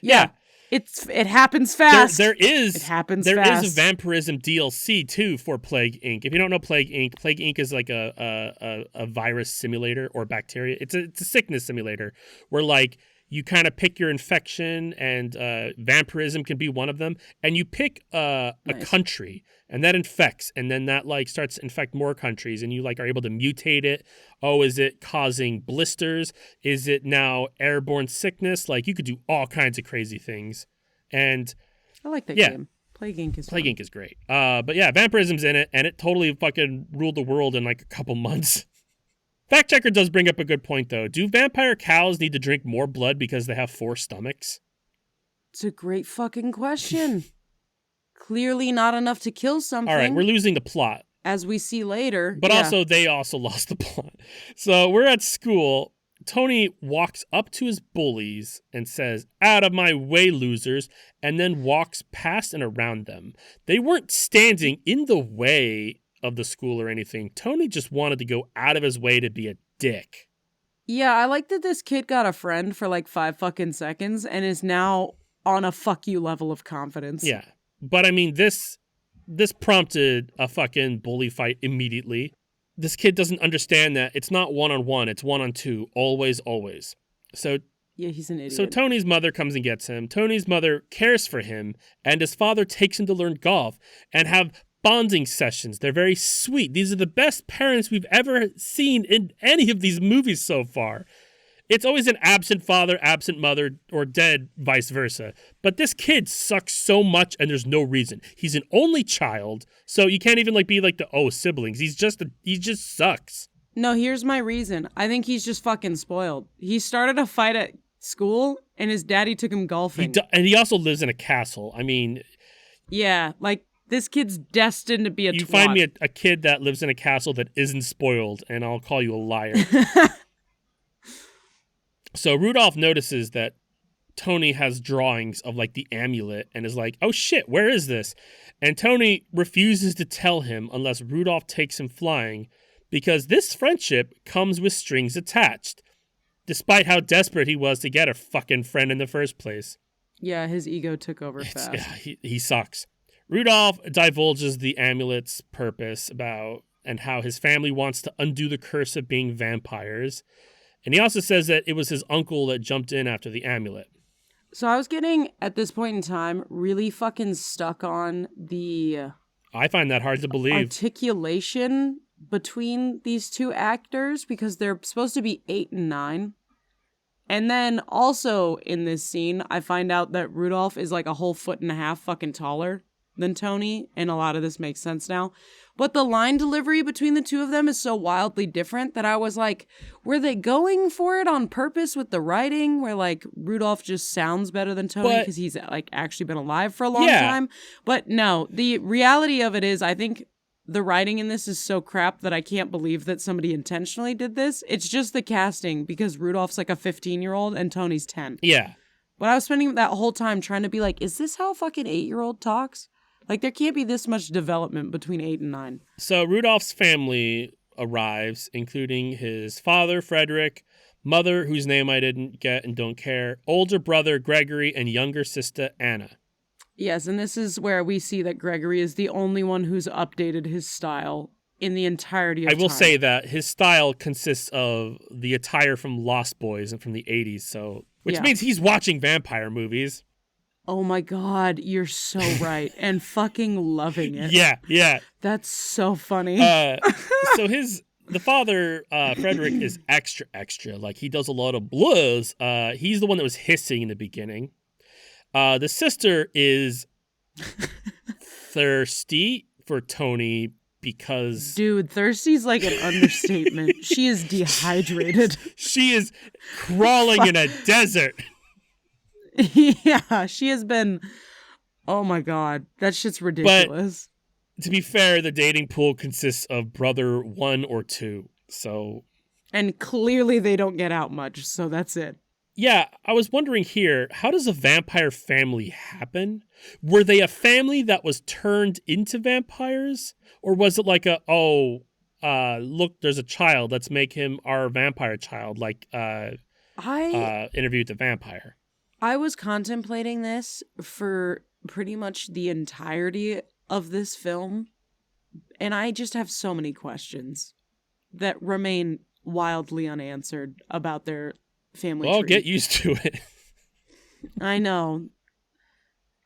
Yeah. it happens fast. There It happens is fast. a vampirism DLC too for Plague Inc. If you don't know Plague Inc is like a virus simulator or bacteria. It's a sickness simulator where like you kind of pick your infection, and vampirism can be one of them. And you pick a country, and that infects, and then that like starts to infect more countries, and you like are able to mutate it. Oh, is it causing blisters? Is it now airborne sickness? Like you could do all kinds of crazy things. And I like that game. Plague Inc. is Plague fun. Inc. is great. But yeah, vampirism's in it, and it totally fucking ruled the world in like a couple months. Fact checker does bring up a good point though. Do vampire cows need to drink more blood because they have 4 stomachs? It's a great fucking question. Clearly not enough to kill something. All right, we're losing the plot. As we see later. But also, they also lost the plot. So we're at school. Tony walks up to his bullies and says, "Out of my way, losers," and then walks past and around them. They weren't standing in the way of the school or anything. Tony just wanted to go out of his way to be a dick. Yeah, I like that this kid got a friend for like 5 fucking seconds and is now on a fuck you level of confidence. Yeah. But I mean, this prompted a fucking bully fight immediately. This kid doesn't understand that it's not 1-on-1, it's 1-on-2, always, always. So yeah, he's an idiot. So Tony's mother comes and gets him. Tony's mother cares for him, and his father takes him to learn golf and have bonding sessions. They're very sweet. These are the best parents we've ever seen in any of these movies so far. It's always an absent father, absent mother, or dead, vice versa. But this kid sucks so much, and there's no reason. He's an only child, so you can't even like be like the siblings. He just sucks. No, here's my reason. I think he's just fucking spoiled. He started a fight at school, and his daddy took him golfing. And he also lives in a castle. I mean, yeah, like this kid's destined to be a. You twat. find me a kid that lives in a castle that isn't spoiled, and I'll call you a liar. So Rudolph notices that Tony has drawings of like the amulet and is like, "Oh shit, where is this?" And Tony refuses to tell him unless Rudolph takes him flying, because this friendship comes with strings attached, despite how desperate he was to get a fucking friend in the first place. Yeah, his ego took over fast. Yeah, he sucks. Rudolph divulges the amulet's purpose and how his family wants to undo the curse of being vampires. And he also says that it was his uncle that jumped in after the amulet. So I was getting, at this point in time, really fucking stuck on the... I find that hard to believe. Articulation between these two actors, because they're supposed to be 8 and 9. And then also in this scene, I find out that Rudolph is like a whole 1.5 feet fucking taller than Tony, and a lot of this makes sense now. But the line delivery between the two of them is so wildly different that I was like, were they going for it on purpose with the writing, where like Rudolph just sounds better than Tony because he's like actually been alive for a long time? But no, the reality of it is, I think the writing in this is so crap that I can't believe that somebody intentionally did this. It's just the casting, because Rudolph's like a 15-year-old and Tony's 10. Yeah. But I was spending that whole time trying to be like, is this how a fucking 8-year-old talks? Like, there can't be this much development between 8 and 9. So Rudolph's family arrives, including his father, Frederick, mother, whose name I didn't get and don't care, older brother, Gregory, and younger sister, Anna. Yes, and this is where we see that Gregory is the only one who's updated his style in the entirety of time. I will say that his style consists of the attire from Lost Boys and from the 80s, which means he's watching vampire movies. Oh my God, you're so right. And fucking loving it. Yeah. That's so funny. So the father, Frederick, is extra. Like, he does a lot of blues. He's the one that was hissing in the beginning. The sister is thirsty for Tony because... Dude, thirsty's like an understatement. She is dehydrated. She is crawling in a desert. Yeah, she has been... Oh my God, that shit's ridiculous. But to be fair, the dating pool consists of brother 1 or 2, so... And clearly they don't get out much, so that's it. Yeah, I was wondering here, how does a vampire family happen? Were they a family that was turned into vampires? Or was it like look, there's a child, let's make him our vampire child, like Interview with the Vampire? I was contemplating this for pretty much the entirety of this film, and I just have so many questions that remain wildly unanswered about their family Well, tree. get used to it. I know.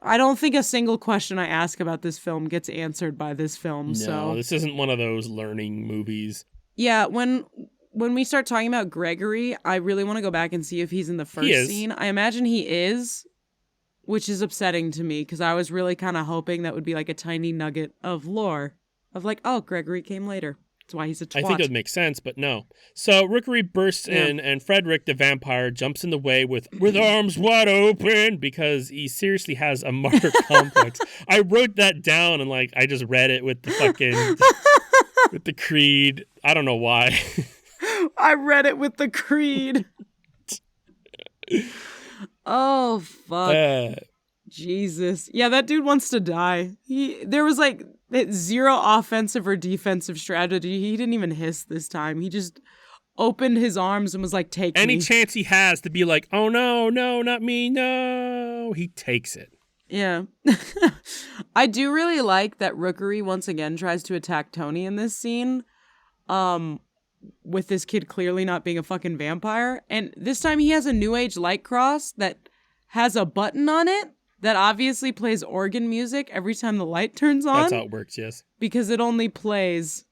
I don't think a single question I ask about this film gets answered by this film. No, So this isn't one of those learning movies. yeah, when we start talking about Gregory, I really want to go back and see if he's in the first scene. I imagine he is, which is upsetting to me because I was really kind of hoping that would be like a tiny nugget of lore of like, oh, Gregory came later. That's why he's a twat. I think it would make sense, but no. So Rookery bursts in, and Frederick the vampire jumps in the way with arms wide open because he seriously has a martyr complex. I wrote that down and like I just read it with the fucking with the creed. I don't know why. I read it with the creed. Oh fuck. Jesus. Yeah, that dude wants to die. There was like zero offensive or defensive strategy. He didn't even hiss this time. He just opened his arms and was like, take Any me. chance he has to be like, oh no, not me, no. He takes it. Yeah. I do really like that Rookery once again tries to attack Tony in this scene. With this kid clearly not being a fucking vampire. And this time he has a New Age light cross that has a button on it that obviously plays organ music every time the light turns on. That's how it works, yes. Because it only plays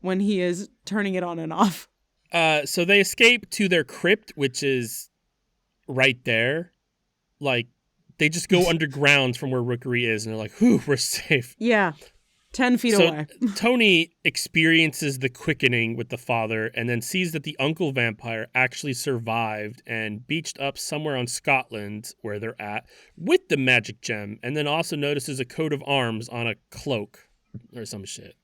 when he is turning it on and off. So they escape to their crypt, which is right there. Like, they just go underground from where Rookery is, and they're like, whew, we're safe. Yeah. 10 feet away. Tony experiences the quickening with the father and then sees that the uncle vampire actually survived and beached up somewhere on Scotland where they're at with the magic gem, and then also notices a coat of arms on a cloak or some shit.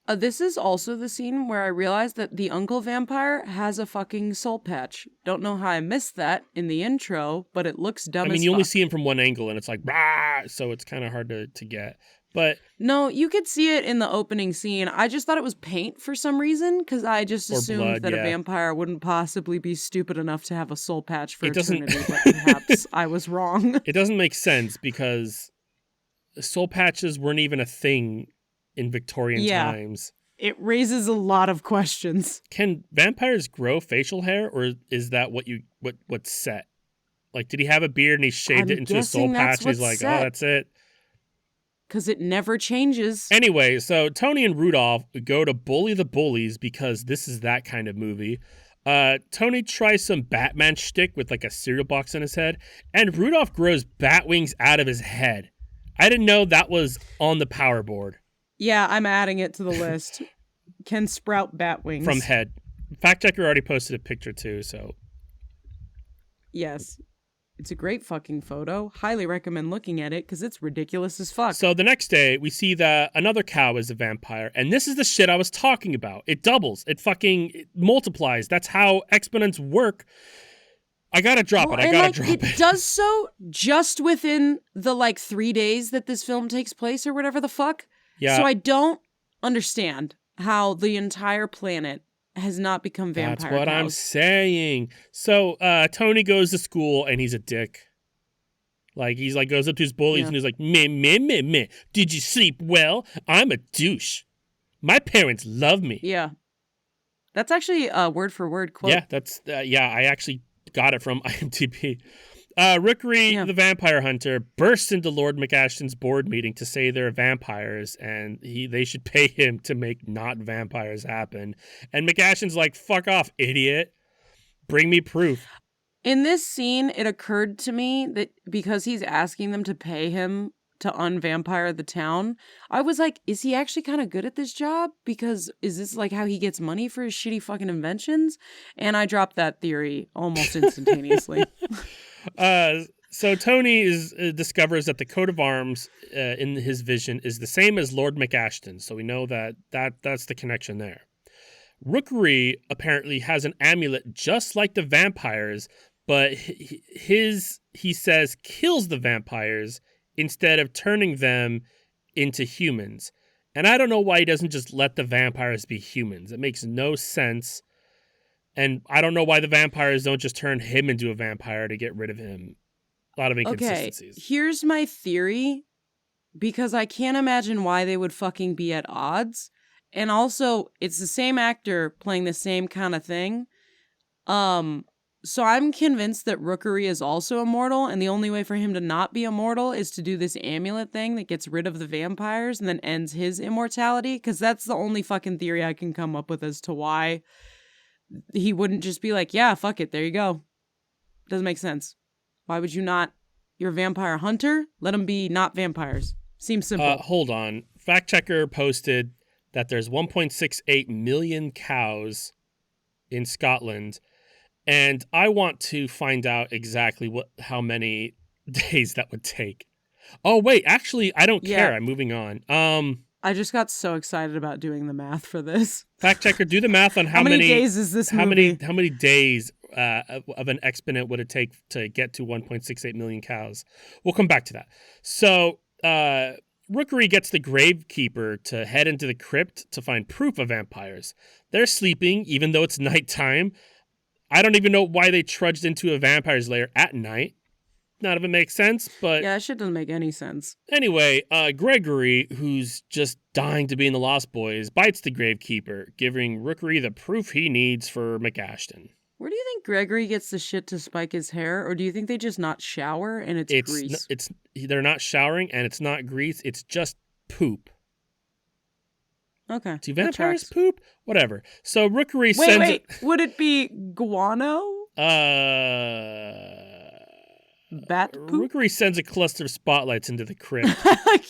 This is also the scene where I realized that the uncle vampire has a fucking soul patch. Don't know how I missed that in the intro, but it looks dumb as fuck. You only see him from one angle and it's like, rah, so it's kind of hard to get. But no, you could see it in the opening scene. I just thought it was paint for some reason because I just assumed that a vampire wouldn't possibly be stupid enough to have a soul patch for eternity, but perhaps I was wrong. It doesn't make sense because soul patches weren't even a thing in Victorian times. It raises a lot of questions. Can vampires grow facial hair, or is that what's set? Like, did he have a beard and he shaved it into a soul patch? And he's like, oh, that's it. Because it never changes. Anyway, so Tony and Rudolph go to bully the bullies because this is that kind of movie. Tony tries some Batman shtick with like a cereal box on his head, and Rudolph grows bat wings out of his head. I didn't know that was on the power board. Yeah, I'm adding it to the list. Can sprout bat wings. From head. Fact checker already posted a picture too, so. Yes. It's a great fucking photo. Highly recommend looking at it because it's ridiculous as fuck. So the next day, we see that another cow is a vampire, and this is the shit I was talking about. It doubles. It multiplies. That's how exponents work. I gotta drop it. It does so just within the 3 days that this film takes place or whatever the fuck. Yeah. So I don't understand how the entire planet has not become vampire That's what cows. I'm saying. So Tony goes to school and he's a dick. Like he's like goes up to his bullies and he's like, meh. Did you sleep well? I'm a douche. My parents love me. Yeah. That's actually a word for word quote. Yeah, that's I actually got it from IMDb. Rookery, the vampire hunter, bursts into Lord McAshton's board meeting to say they're vampires and they should pay him to make not vampires happen. And McAshton's like, fuck off, idiot. Bring me proof. In this scene, it occurred to me that because he's asking them to pay him to unvampire the town, I was like, is he actually kind of good at this job? Because is this like how he gets money for his shitty fucking inventions? And I dropped that theory almost instantaneously. So Tony discovers that the coat of arms in his vision is the same as Lord McAshton. So we know that's the connection there. Rookery apparently has an amulet just like the vampires, but he says kills the vampires instead of turning them into humans. And I don't know why he doesn't just let the vampires be humans. It makes no sense. And I don't know why the vampires don't just turn him into a vampire to get rid of him. A lot of Okay, inconsistencies. here's my theory, because I can't imagine why they would fucking be at odds. And also, it's the same actor playing the same kind of thing. So I'm convinced that Rookery is also immortal, and the only way for him to not be immortal is to do this amulet thing that gets rid of the vampires and then ends his immortality, because that's the only fucking theory I can come up with as to why he wouldn't just be like, yeah, fuck it, there you go. Doesn't make sense. Why would you not? You're a vampire hunter? Let them be not vampires. Seems simple. Hold on. Fact checker posted that there's 1.68 million cows in Scotland, and I want to find out exactly how many days that would take. Oh wait, actually, I don't care. I'm moving on. I just got so excited about doing the math for this. Fact checker, do the math on how many days is this movie? How many days of an exponent would it take to get to 1.68 million cows? We'll come back to that. So, Rookery gets the gravekeeper to head into the crypt to find proof of vampires. They're sleeping, even though it's nighttime. I don't even know why they trudged into a vampire's lair at night. None of it makes sense, but... Yeah, that shit doesn't make any sense. Anyway, Gregory, who's just dying to be in the Lost Boys, bites the gravekeeper, giving Rookery the proof he needs for McAshton. Where do you think Gregory gets the shit to spike his hair? Or do you think they just not shower and it's grease? They're not showering and it's not grease. It's just poop. Okay. Do vampires poop? Whatever. So Rookery sends... Wait. Would it be guano? Bat poop? Rookery sends a cluster of spotlights into the crypt.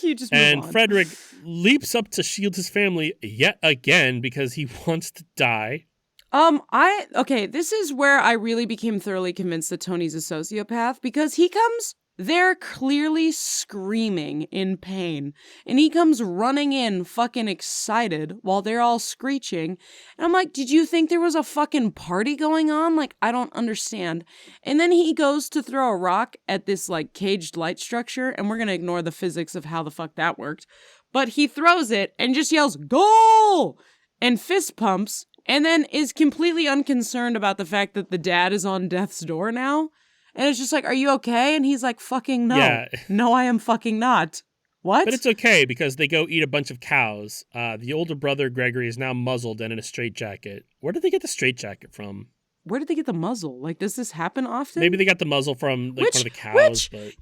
You just and Frederick leaps up to shield his family yet again because he wants to die. This is where I really became thoroughly convinced that Tony's a sociopath, because he comes there clearly screaming in pain, and he comes running in fucking excited while they're all screeching, and I'm like, did you think there was a fucking party going on? Like, I don't understand. And then he goes to throw a rock at this like caged light structure, and we're gonna ignore the physics of how the fuck that worked, but he throws it and just yells, "Goal!" and fist pumps, and then is completely unconcerned about the fact that the dad is on death's door now. And it's just like, are you okay? And he's like, fucking no. Yeah. No, I am fucking not. What? But it's okay because they go eat a bunch of cows. The older brother, Gregory, is now muzzled and in a straitjacket. Where did they get the straitjacket from? Where did they get the muzzle? Like, does this happen often? Maybe they got the muzzle from one of the cows. But...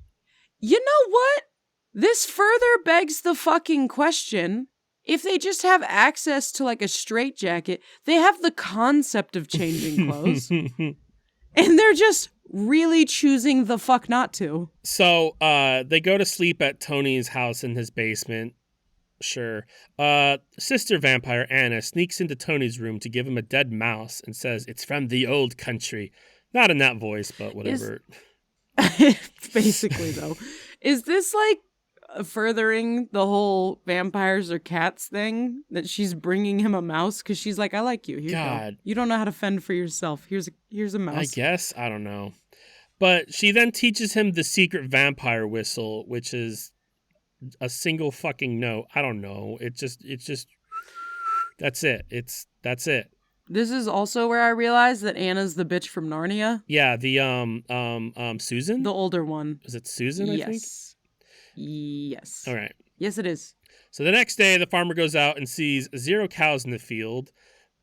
You know what? This further begs the fucking question. If they just have access to like a straitjacket, they have the concept of changing clothes. And they're just really choosing the fuck not to. So they go to sleep at Tony's house in his basement. Sure. Sister vampire Anna sneaks into Tony's room to give him a dead mouse and says, "It's from the old country." Not in that voice, but whatever. Basically, though. Is this like furthering the whole vampires or cats thing, that she's bringing him a mouse because she's like, I like you. Here God, you go. You don't know how to fend for yourself. Here's a mouse. I guess. I don't know. But she then teaches him the secret vampire whistle, which is a single fucking note. I don't know. It's just that's it. That's it. This is also where I realized that Anna's the bitch from Narnia. Yeah, the Susan? The older one. Is it Susan, I think? Yes. All right. Yes, it is. So the next day, the farmer goes out and sees 0 cows in the field.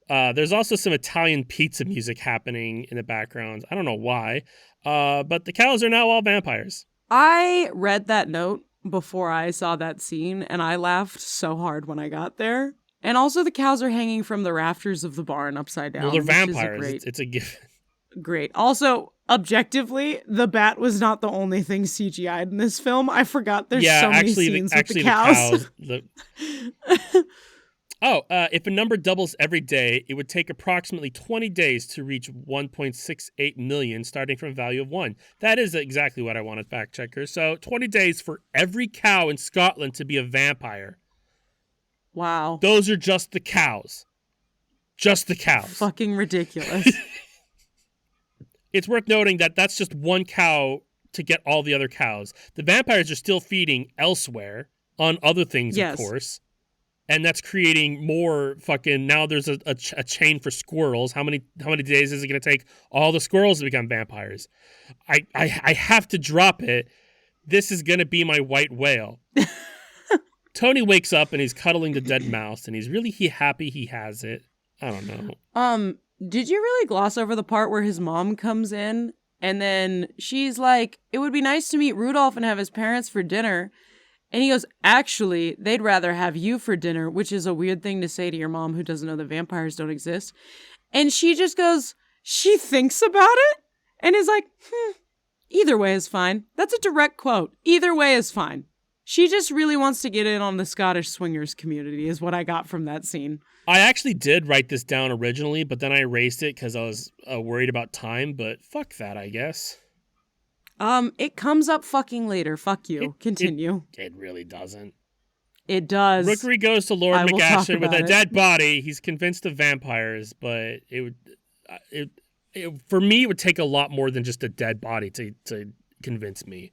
There's also some Italian pizza music happening in the background. I don't know why. But the cows are now all vampires. I read that note before I saw that scene, and I laughed so hard when I got there. And also the cows are hanging from the rafters of the barn upside down. Well, they're vampires. It's a gift. Great. Also, objectively, the bat was not the only thing CGI'd in this film. I forgot there's so many scenes with the cows. If a number doubles every day, it would take approximately 20 days to reach 1.68 million, starting from a value of 1. That is exactly what I wanted, fact checker. So 20 days for every cow in Scotland to be a vampire. Wow. Those are just the cows. Just the cows. Fucking ridiculous. It's worth noting that that's just one cow to get all the other cows. The vampires are still feeding elsewhere on other things, yes. Of course. and that's creating more fucking. Now there's a chain for squirrels. How many days is it going to take all the squirrels to become vampires? I have to drop it. This is going to be my white whale. Tony wakes up and he's cuddling the dead mouse, and he's really happy he has it. I don't know. Did you really gloss over the part where his mom comes in and then she's like, it would be nice to meet Rudolph and have his parents for dinner. And he goes, actually, they'd rather have you for dinner, which is a weird thing to say to your mom who doesn't know that vampires don't exist. And she just goes, she thinks about it and is like, either way is fine. That's a direct quote. Either way is fine. She just really wants to get in on the Scottish swingers community is what I got from that scene. I actually did write this down originally, but then I erased it because I was worried about time, but fuck that, I guess. It comes up fucking later. Fuck you. Continue. It really doesn't. It does. Rookery goes to Lord McAshen with a it. dead body. He's convinced of vampires, but for me, it would take a lot more than just a dead body to convince me.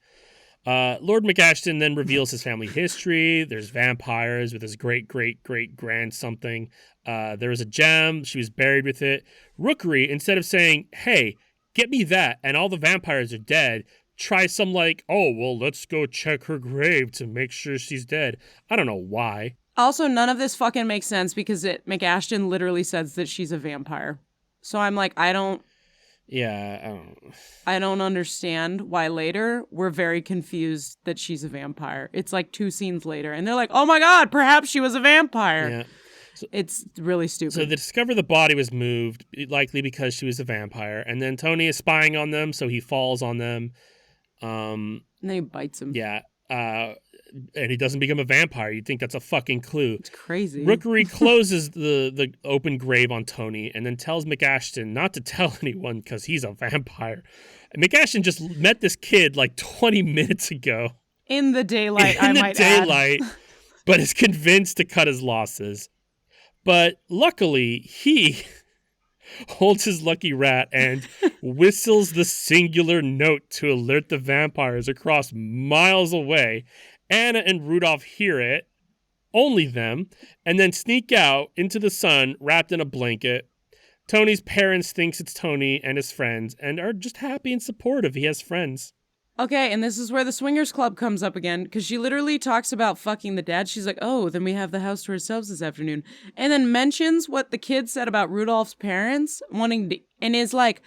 Lord McAshen then reveals his family history. There's vampires with his great-great-great-grand something. There was a gem. She was buried with it. Rookery, instead of saying, hey, get me that, and all the vampires are dead, try some like, oh, well, let's go check her grave to make sure she's dead. I don't know why. Also, none of this fucking makes sense because McAshen literally says that she's a vampire. So I'm like, I don't understand why later we're very confused that she's a vampire. It's like 2 scenes later, and they're like, oh my god, perhaps she was a vampire. Yeah. So, it's really stupid. So they discover the body was moved, likely because she was a vampire, and then Tony is spying on them, so he falls on them. And then he bites him. Yeah. And he doesn't become a vampire. You'd think that's a fucking clue. It's crazy. Rookery closes the open grave on Tony and then tells McAshen not to tell anyone because he's a vampire. And McAshen just met this kid like 20 minutes ago. In the daylight, I might add. But is convinced to cut his losses. But luckily, he holds his lucky rat and whistles the singular note to alert the vampires across miles away. Anna and Rudolph hear it, only them, and then sneak out into the sun wrapped in a blanket. Tony's parents thinks it's Tony and his friends and are just happy and supportive. He has friends. Okay, and this is where the swingers club comes up again, because she literally talks about fucking the dad. She's like, oh, then we have the house to ourselves this afternoon. And then mentions what the kid said about Rudolph's parents wanting to, and is like,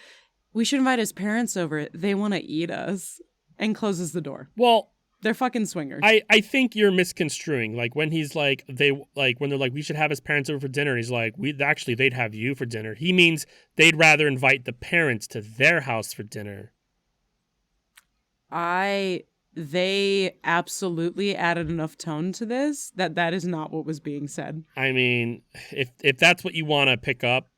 we should invite his parents over. They want to eat us. And closes the door. Well, they're fucking swingers. I think you're misconstruing. Like when he's like, when they're like, we should have his parents over for dinner. And he's like, they'd have you for dinner. He means they'd rather invite the parents to their house for dinner. They absolutely added enough tone to this that is not what was being said. I mean, if that's what you want to pick up,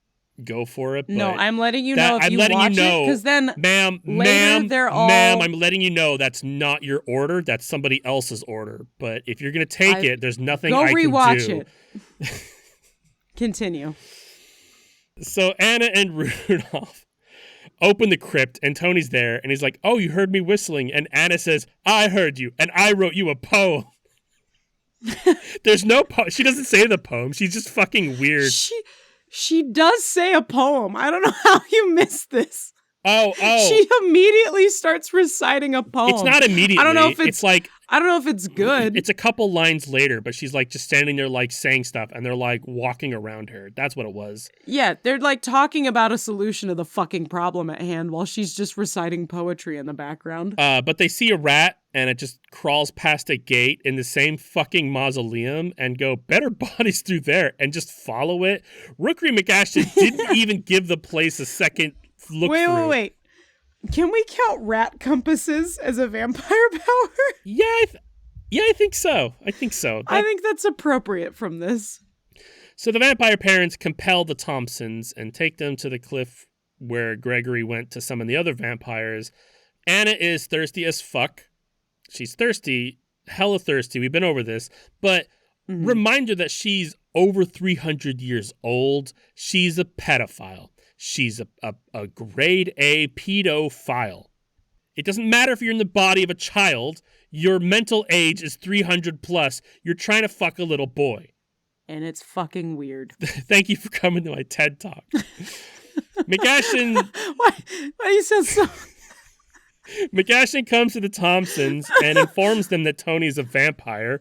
go for it. But no, I'm letting you know if you watch it, because then ma'am, I'm letting you know that's not your order. That's somebody else's order. But if you're gonna take it, there's nothing I can do. Go rewatch it. Continue. So Anna and Rudolph open the crypt, and Tony's there, and he's like, oh, you heard me whistling. And Anna says, I heard you, and I wrote you a poem. There's no poem. She doesn't say the poem. She's just fucking weird. She does say a poem. I don't know how you missed this. Oh. She immediately starts reciting a poem. It's not immediately. I don't know if it's like, I don't know if it's good. It's a couple lines later, but she's like just standing there like saying stuff, and they're like walking around her. That's what it was. Yeah, they're like talking about a solution to the fucking problem at hand while she's just reciting poetry in the background. But they see a rat, and it just crawls past a gate in the same fucking mausoleum and go, better bodies through there, and just follow it. Rookery McAshen didn't even give the place a second look through. Wait. Can we count rat compasses as a vampire power? Yeah, I think so. I think that's appropriate from this. So the vampire parents compel the Thompsons and take them to the cliff where Gregory went to summon the other vampires. Anna is thirsty as fuck. She's thirsty, hella thirsty. We've been over this. But reminder that she's over 300 years old. She's a pedophile. She's a grade A pedophile. It doesn't matter if you're in the body of a child. Your mental age is 300 plus. You're trying to fuck a little boy. and it's fucking weird. Thank you for coming to my TED Talk. McAshen Why you sound so... McAshen comes to the Thompsons and informs them that Tony is a vampire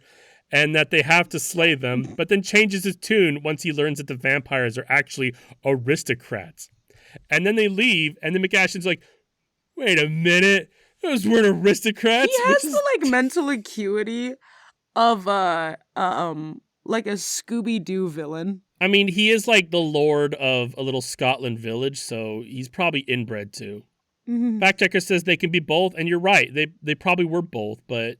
and that they have to slay them, but then changes his tune once he learns that the vampires are actually aristocrats. And then they leave, and then McAshen's like, wait a minute, those weren't aristocrats. He has the like mental acuity of like a Scooby-Doo villain. I mean, he is like the lord of a little Scotland village, so he's probably inbred too. Mm-hmm. Fact checker says they can be both, and you're right. They probably were both, but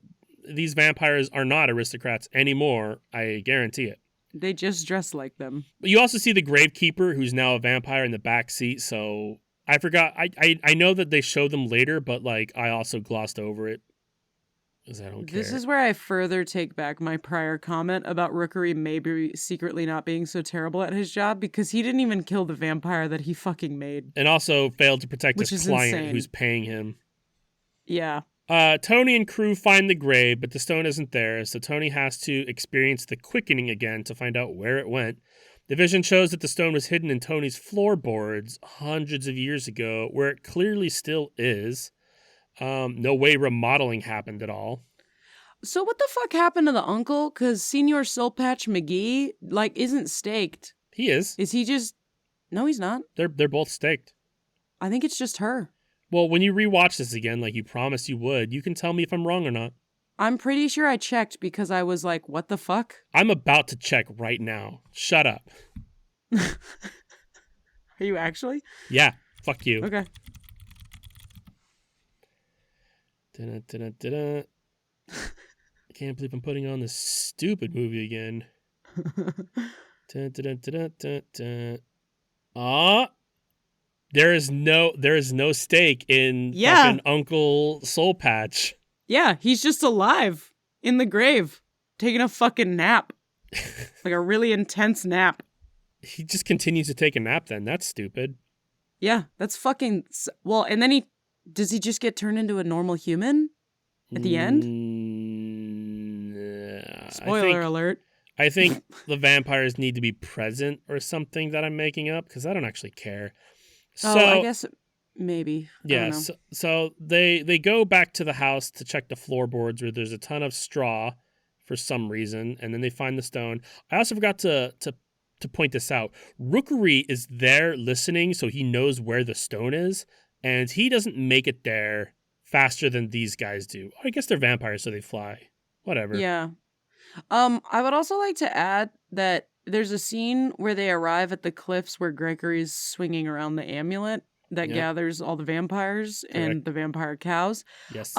these vampires are not aristocrats anymore. I guarantee it. They just dress like them. But you also see the gravekeeper, who's now a vampire, in the back seat. So I forgot. I know that they show them later, but like I also glossed over it because I don't care. This is where I further take back my prior comment about Rookery maybe secretly not being so terrible at his job, because he didn't even kill the vampire that he fucking made. And also failed to protect Which his is client insane. who's paying him. Yeah. Tony and crew find the grave, but the stone isn't there, so Tony has to experience the quickening again to find out where it went. The vision shows that the stone was hidden in Tony's floorboards hundreds of years ago, where it clearly still is. No way remodeling happened at all. So what the fuck happened to the uncle? Because Senior Soulpatch McGee, like, isn't staked. He is. Is he just... No, he's not. They're both staked. I think it's just her. Well, when you rewatch this again, like you promised you would, you can tell me if I'm wrong or not. I'm pretty sure I checked because I was like, what the fuck? I'm about to check right now. Shut up. Are you actually? Yeah, fuck you. Okay. Da-da-da-da-da. I can't believe I'm putting on this stupid movie again. Da-da-da-da-da-da. There is no stake in fucking Uncle Soulpatch. Yeah, he's just alive in the grave, taking a fucking nap. Like a really intense nap. He just continues to take a nap then. That's stupid. Yeah, that's fucking... Well, and then does he just get turned into a normal human at the end? Spoiler alert. I think the vampires need to be present or something that I'm making up, because I don't actually care. So, I guess maybe. Yeah, so they go back to the house to check the floorboards where there's a ton of straw for some reason, and then they find the stone. I also forgot to point this out. Rookery is there listening, so he knows where the stone is, and he doesn't make it there faster than these guys do. I guess they're vampires, so they fly. Whatever. Yeah. I would also like to add that there's a scene where they arrive at the cliffs where Gregory's swinging around the amulet that gathers all the vampires and the vampire cows. Yes.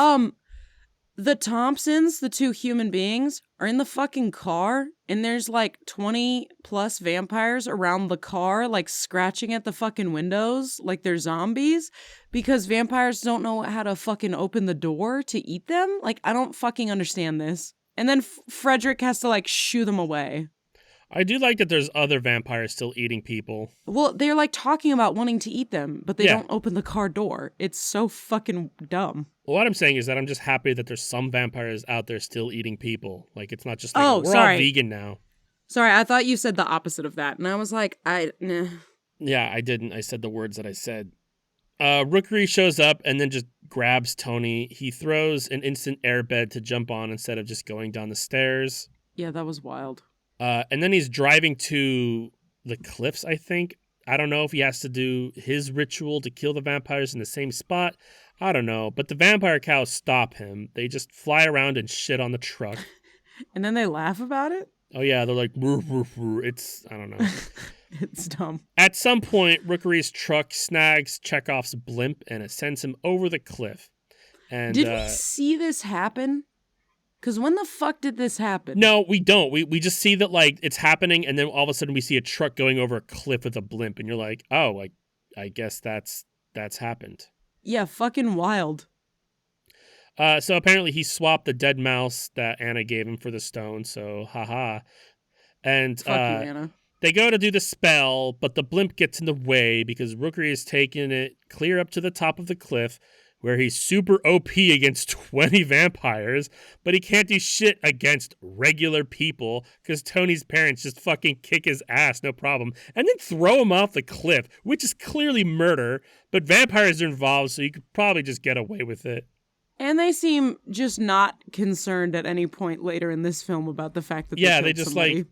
The Thompsons, the two human beings, are in the fucking car, and there's like 20 plus vampires around the car, like scratching at the fucking windows like they're zombies, because vampires don't know how to fucking open the door to eat them. Like, I don't fucking understand this. And then Frederick has to like shoo them away. I do like that there's other vampires still eating people. Well, they're like talking about wanting to eat them, but they don't open the car door. It's so fucking dumb. Well, what I'm saying is that I'm just happy that there's some vampires out there still eating people. Like, it's not just like, we're all vegan now. Sorry, I thought you said the opposite of that. And I was like, nah. Yeah, I didn't. I said the words that I said. Rookery shows up and then just grabs Tony. He throws an instant airbed to jump on instead of just going down the stairs. Yeah, that was wild. And then he's driving to the cliffs, I think. I don't know if he has to do his ritual to kill the vampires in the same spot. I don't know. But the vampire cows stop him. They just fly around and shit on the truck. And then they laugh about it? Oh, yeah. They're like, roof, roof, roof. It's, I don't know. It's dumb. At some point, Rookery's truck snags Chekhov's blimp and it sends him over the cliff. And did we see this happen? Because when the fuck did this happen? No, we don't. We just see that, like, it's happening, and then all of a sudden we see a truck going over a cliff with a blimp, and you're like, oh, I guess that's happened. Yeah, fucking wild. So apparently he swapped the dead mouse that Anna gave him for the stone, so haha. And fuck you, Anna. They go to do the spell, but the blimp gets in the way because Rookery is taking it clear up to the top of the cliff, where he's super OP against 20 vampires, but he can't do shit against regular people because Tony's parents just fucking kick his ass, no problem, and then throw him off the cliff, which is clearly murder, but vampires are involved, so you could probably just get away with it. And they seem just not concerned at any point later in this film about the fact that they Yeah, killed they just somebody.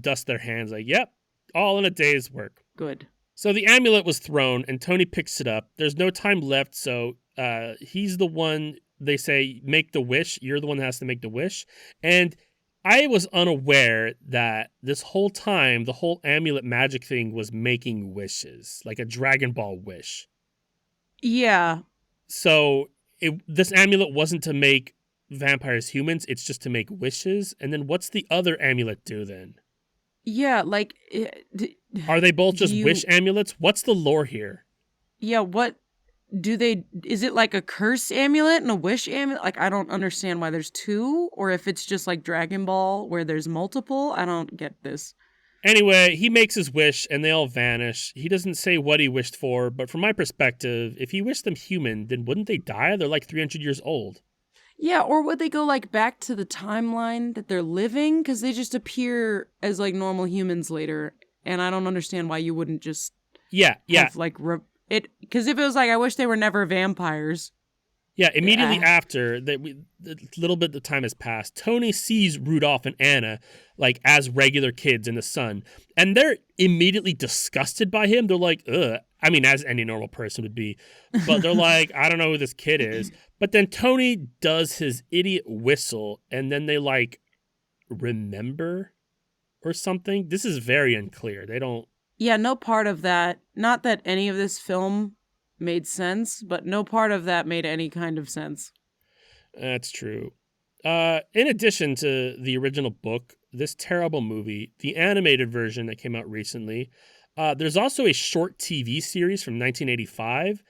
dust their hands like, yep, all in a day's work. Good. So the amulet was thrown, and Tony picks it up. There's no time left, so he's the one, they say, make the wish. You're the one that has to make the wish. And I was unaware that this whole time, the whole amulet magic thing was making wishes, like a Dragon Ball wish. Yeah. So this amulet wasn't to make vampires humans, it's just to make wishes. And then what's the other amulet do then? Yeah, like... Are they both just wish amulets? What's the lore here? Yeah, what... Is it like a curse amulet and a wish amulet? Like, I don't understand why there's two, or if it's just like Dragon Ball where there's multiple. I don't get this. Anyway, he makes his wish and they all vanish. He doesn't say what he wished for, but from my perspective, if he wished them human, then wouldn't they die? They're like 300 years old. Yeah, or would they go like back to the timeline that they're living? Because they just appear as like normal humans later, and I don't understand why you wouldn't just have like it. Because if it was like, I wish they were never vampires. Yeah, immediately after that, a little bit of time has passed. Tony sees Rudolph and Anna like as regular kids in the sun, and they're immediately disgusted by him. They're like, ugh. I mean, as any normal person would be, but they're like, I don't know who this kid is. But then Tony does his idiot whistle, and then they like remember or something. This is very unclear. They don't. Yeah, no part of that. Not that any of this film made sense, but no part of that made any kind of sense. That's true. In addition to the original book, this terrible movie, the animated version that came out recently, there's also a short TV series from 1985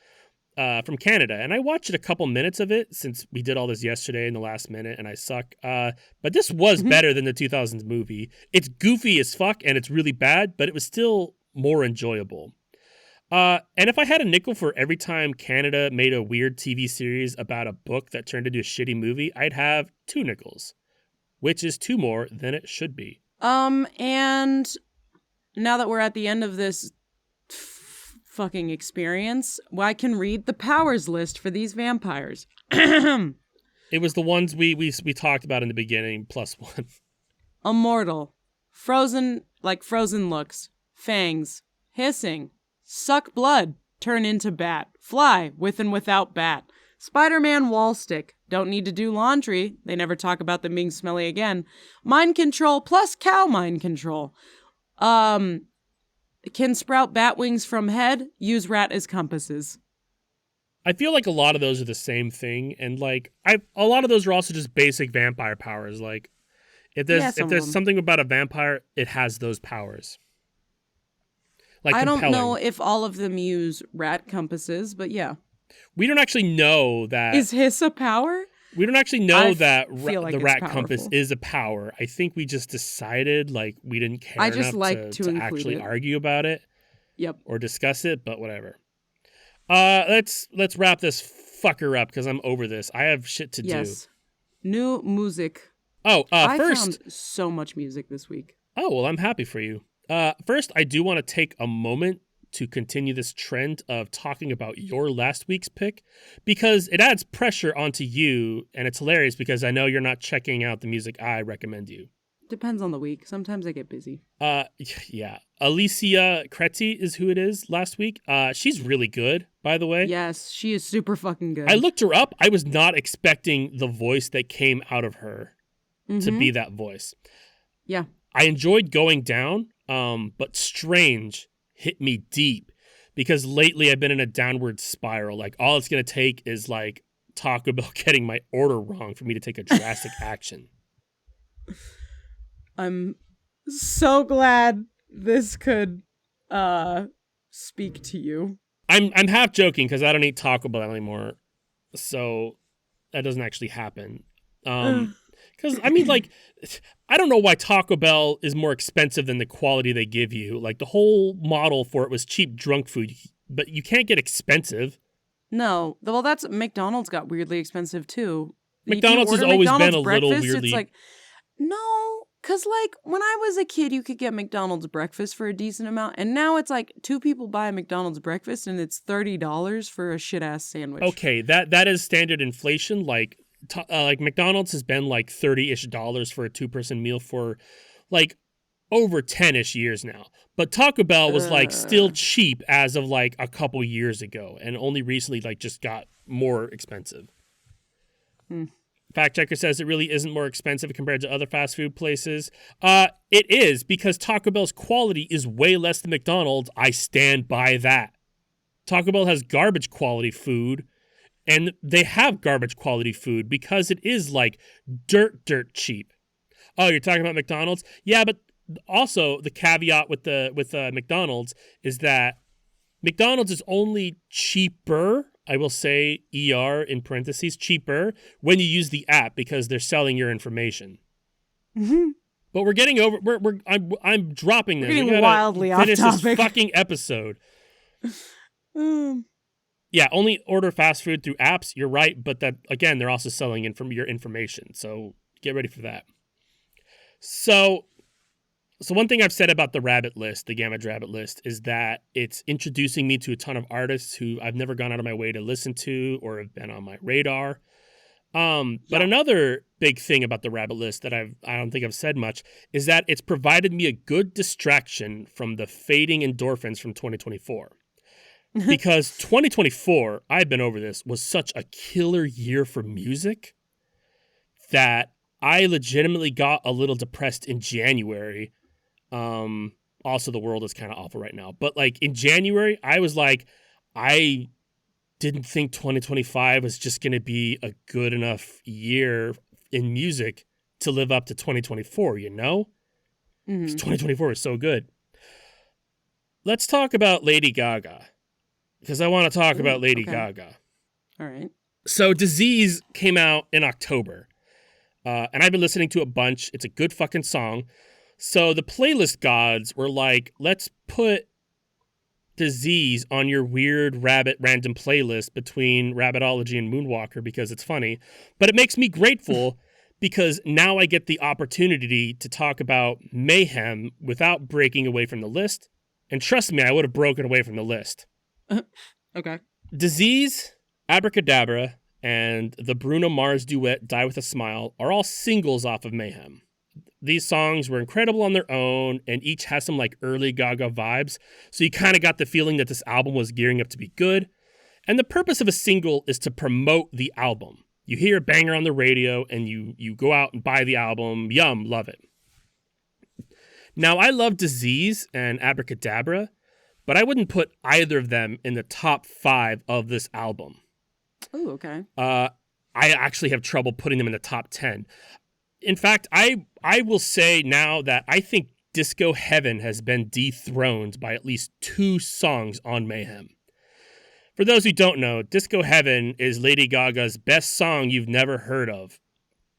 from Canada. And I watched a couple minutes of it since we did all this yesterday in the last minute and I suck. But this was better than the 2000s movie. It's goofy as fuck and it's really bad, but it was still more enjoyable. And if I had a nickel for every time Canada made a weird TV series about a book that turned into a shitty movie, I'd have 2 nickels, which is 2 more than it should be. And now that we're at the end of this fucking experience, well, I can read the powers list for these vampires. It was the ones we talked about in the beginning, +1. Immortal. Frozen looks. Fangs. Hissing. Suck blood, turn into bat. Fly, with and without bat. Spider-Man wall stick. Don't need to do laundry. They never talk about them being smelly again. Mind control plus cow mind control. Can sprout bat wings from head. Use rat as compasses. I feel like a lot of those are the same thing, and like a lot of those are also just basic vampire powers. Like if there's something about a vampire, it has those powers. Like I compelling. don't know if all of them use rat compasses, but yeah. We don't actually know that. Is hiss a power? We don't actually know that like the rat powerful. compass is a power. I think we just decided like we didn't care enough to actually argue about it. Yep. Or discuss it, but whatever. Let's wrap this fucker up because I'm over this. I have shit to do. New music. Oh, I first, found so much music this week. Oh, well, I'm happy for you. First, I do want to take a moment to continue this trend of talking about your last week's pick because it adds pressure onto you, and it's hilarious because I know you're not checking out the music I recommend you. Depends on the week. Sometimes I get busy. Yeah. Alicia Creti is who it is last week. She's really good, by the way. Yes, she is super fucking good. I looked her up. I was not expecting the voice that came out of her to be that voice. Yeah. I enjoyed Going Down, but Strange hit me deep because lately I've been in a downward spiral. Like all it's going to take is like Taco Bell getting my order wrong for me to take a drastic action. I'm so glad this could speak to you. I'm half joking because I don't eat Taco Bell anymore, so that doesn't actually happen. Because I mean, like, I don't know why Taco Bell is more expensive than the quality they give you. Like the whole model for it was cheap drunk food, but you can't get expensive. No. Well, that's McDonald's got weirdly expensive too. If you McDonald's has order always been McDonald's a little breakfast, weirdly. it's like, no, because like when I was a kid, you could get McDonald's breakfast for a decent amount, and now it's like two people buy a McDonald's breakfast and it's $30 for a shit ass sandwich. Okay, that is standard inflation. Like McDonald's has been like $30-ish for a 2-person meal for like over 10-ish years now. But Taco Bell was like still cheap as of like a couple years ago, and only recently like just got more expensive. Fact checker says it really isn't more expensive compared to other fast food places. It is, because Taco Bell's quality is way less than McDonald's. I stand by that. Taco Bell has garbage quality food, and they have garbage quality food because it is like dirt cheap. Oh, you're talking about McDonald's? Yeah, but also the caveat with McDonald's is that McDonald's is only cheaper, I will say ER in parentheses, cheaper, when you use the app because they're selling your information. Mm-hmm. But we're getting over. I'm dropping this. We're getting wildly off finish topic. this fucking episode. Yeah, only order fast food through apps. You're right, but that again, they're also selling your information. So get ready for that. So one thing I've said about the rabbit list, the Gamma Rabbit list, is that it's introducing me to a ton of artists who I've never gone out of my way to listen to or have been on my radar. But another big thing about the rabbit list that I don't think I've said much is that it's provided me a good distraction from the fading endorphins from 2024. Because 2024, I've been over this, was such a killer year for music that I legitimately got a little depressed in January. Also, the world is kind of awful right now. But like in January, I was like, I didn't think 2025 was just going to be a good enough year in music to live up to 2024, you know? Mm-hmm. 2024 is so good. Let's talk about Lady Gaga, because I want to talk about Lady Gaga. All right. So Disease came out in October, and I've been listening to a bunch. It's a good fucking song. So the playlist gods were like, let's put Disease on your weird rabbit random playlist between Rabbitology and Moonwalker because it's funny. But it makes me grateful because now I get the opportunity to talk about Mayhem without breaking away from the list. And trust me, I would have broken away from the list. Okay. Disease, Abracadabra, and the Bruno Mars duet Die With A Smile are all singles off of Mayhem. These songs were incredible on their own, and each has some like early Gaga vibes, so you kind of got the feeling that this album was gearing up to be good. And the purpose of a single is to promote the album. You hear a banger on the radio, and you go out and buy the album. Yum, love it. Now, I love Disease and Abracadabra, but I wouldn't put either of them in the top 5 of this album. Oh, okay. I actually have trouble putting them in the top 10. In fact, I will say now that I think Disco Heaven has been dethroned by at least 2 songs on Mayhem. For those who don't know, Disco Heaven is Lady Gaga's best song you've never heard of.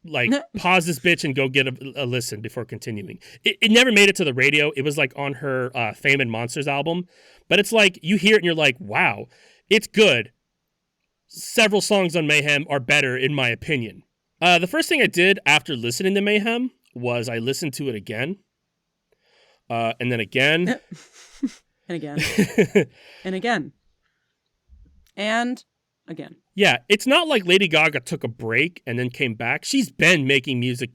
Like, pause this bitch and go get a listen before continuing. It never made it to the radio. It was like on her Fame and Monsters album. But it's like, you hear it and you're like, wow, it's good. Several songs on Mayhem are better, in my opinion. The first thing I did after listening to Mayhem was I listened to it again. And then again. And again. And again. And again. Yeah, it's not like Lady Gaga took a break and then came back. She's been making music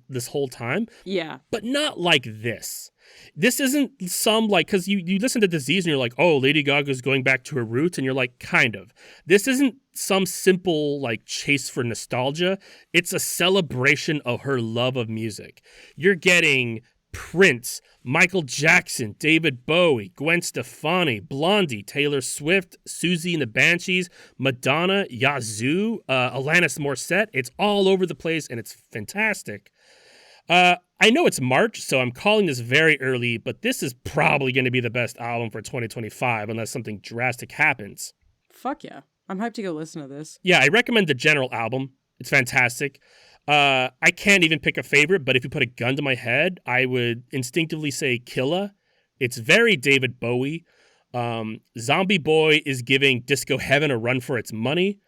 this whole time. Yeah. But not like this. This isn't some like, because you listen to Disease and you're like, oh, Lady Gaga's going back to her roots. And you're like, kind of. This isn't some simple like chase for nostalgia. It's a celebration of her love of music. You're getting Prince, Michael Jackson, David Bowie, Gwen Stefani, Blondie, Taylor Swift, Susie and the Banshees, Madonna, Yazoo, Alanis Morissette. It's all over the place and it's fantastic. I know it's March, so I'm calling this very early, but this is probably going to be the best album for 2025 unless something drastic happens. Fuck yeah. I'm hyped to go listen to this. Yeah, I recommend the general album. It's fantastic. I can't even pick a favorite, but if you put a gun to my head, I would instinctively say Killa. It's very David Bowie. Zombie Boy is giving Disco Heaven a run for its money.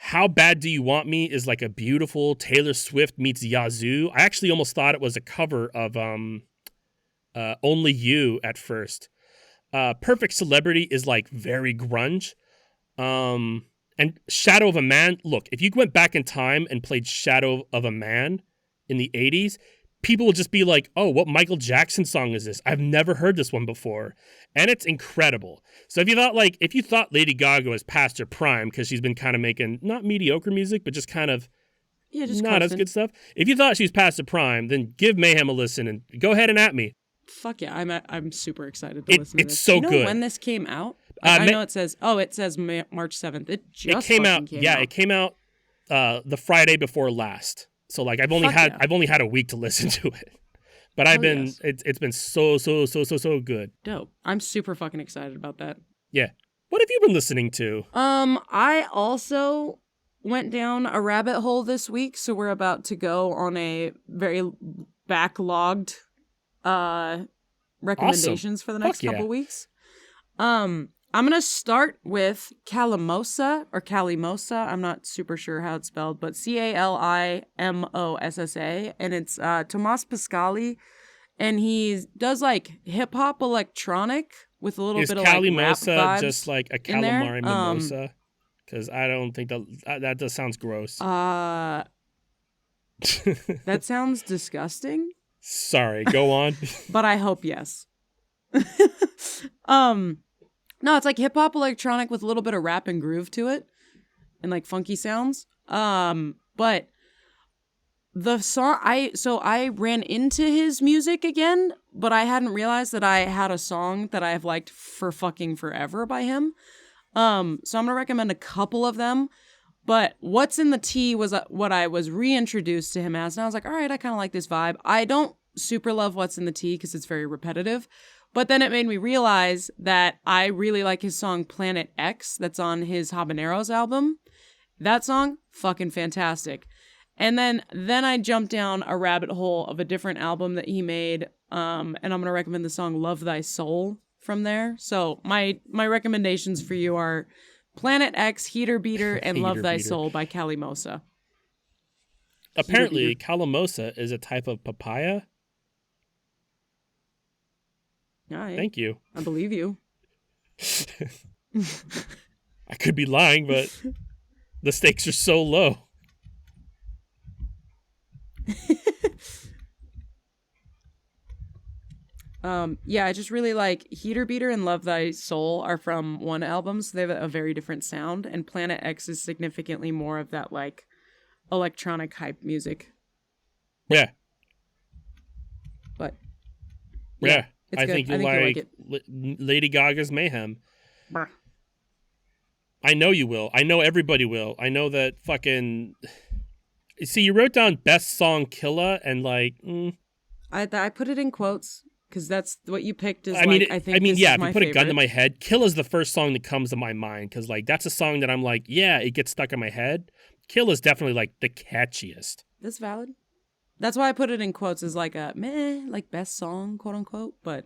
How Bad Do You Want Me is like a beautiful Taylor Swift meets Yazoo. I actually almost thought it was a cover of Only You at first. Perfect Celebrity is like very grunge. And Shadow of a Man, look, if you went back in time and played Shadow of a Man in the 80s, people would just be like, oh, what Michael Jackson song is this? I've never heard this one before. And it's incredible. So if you thought Lady Gaga was past her prime because she's been kind of making not mediocre music, but just kind of just not as good stuff. If you thought she was past her prime, then give Mayhem a listen and go ahead and at me. Fuck yeah, I'm super excited to listen to this. It's so you know good. When this came out? I know it says March 7th. It came out. It came out the Friday before last. So like I've only had a week to listen to it. But it's been so good. Dope. I'm super fucking excited about that. Yeah. What have you been listening to? I also went down a rabbit hole this week, so we're about to go on a very backlogged recommendations for the next couple weeks. I'm going to start with Calimosa or Calimosa. I'm not super sure how it's spelled, but Calimossa. And it's Tomas Pascali. And he does like hip hop electronic with a little bit of like rap vibes. Just like a calamari mimosa? Because I don't think that does sounds gross. That sounds disgusting. Sorry, go on. But I hope yes. No, it's like hip hop electronic with a little bit of rap and groove to it and like funky sounds. But the song I ran into his music again, but I hadn't realized that I had a song that I've liked for fucking forever by him. So I'm going to recommend a couple of them. But What's in the Tea was what I was reintroduced to him as. And I was like, all right, I kind of like this vibe. I don't super love What's in the Tea because it's very repetitive. But then it made me realize that I really like his song Planet X that's on his Habaneros album. That song, fucking fantastic. And then I jumped down a rabbit hole of a different album that he made. And I'm going to recommend the song Love Thy Soul from there. So my recommendations for you are Planet X, Heater Beater, and Love Thy Soul by Calimosa. Apparently, Calimosa is a type of papaya. Right. Thank you. I believe you. I could be lying, but the stakes are so low. Yeah, I just really like Heater Beater and Love Thy Soul are from one album, so they have a very different sound, and Planet X is significantly more of that like electronic hype music. Yeah. But yeah. I good. think you like it. Lady Gaga's Mayhem. Brr. I know you will. I know everybody will. I know that fucking... See, you wrote down best song Killa and like... I put it in quotes because that's what you picked is I mean, like, I think if you put favorite. A gun to my head, Killa's the first song that comes to my mind because like that's a song that I'm like, yeah, it gets stuck in my head. Killa's definitely like the catchiest. That's valid. That's why I put it in quotes as like a meh, like best song, quote unquote. But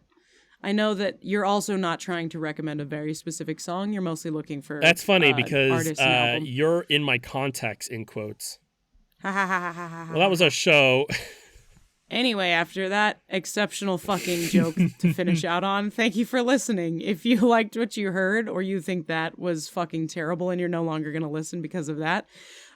I know that you're also not trying to recommend a very specific song. You're mostly looking for That's funny because album. you're in my context, in quotes. Well, that was our show. Anyway, after that exceptional fucking joke to finish out on, thank you for listening. If you liked what you heard or you think that was fucking terrible and you're no longer going to listen because of that,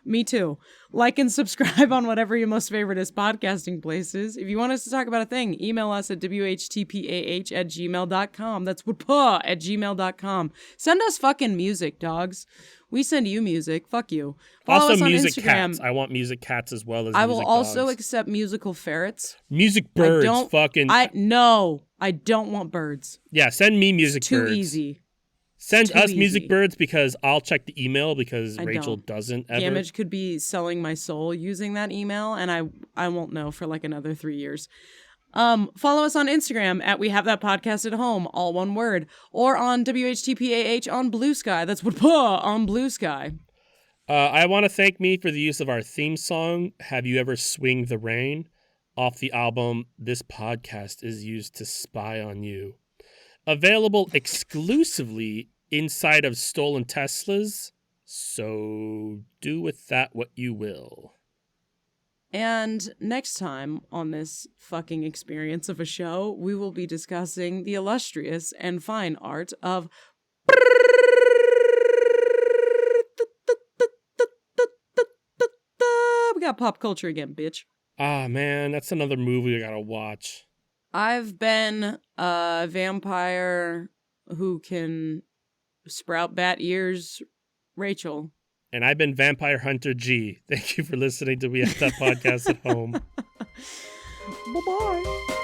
me too. Like and subscribe on whatever your most favoriteest podcasting places. If you want us to talk about a thing, email us at whtpah@gmail.com. That's whatpa@gmail.com. Send us fucking music, dogs. We send you music. Fuck you. Follow also, us on music Instagram. cats. I want music cats as well as I music will also dogs. accept musical ferrets. Music birds. No, I don't want birds. Yeah, send me music it's too birds. Easy. Send us music birds because I'll check the email because Rachel doesn't ever. Gamage could be selling my soul using that email, and I won't know for like another 3 years. Follow us on Instagram at We Have That Podcast at Home, all one word, or on WHTPAH on Blue Sky. That's what on Blue Sky. I want to thank me for the use of our theme song, Have You Ever Swing the Rain, off the album This Podcast Is Used to Spy on You. Available exclusively inside of stolen Teslas. So do with that what you will. And next time on this fucking experience of a show, we will be discussing the illustrious and fine art of we got pop culture again, bitch. Ah, man, that's another movie I gotta watch. I've been a vampire who can sprout bat ears, Rachel. And I've been Vampire Hunter G. Thank you for listening to We Have That Podcast at Home. Bye-bye.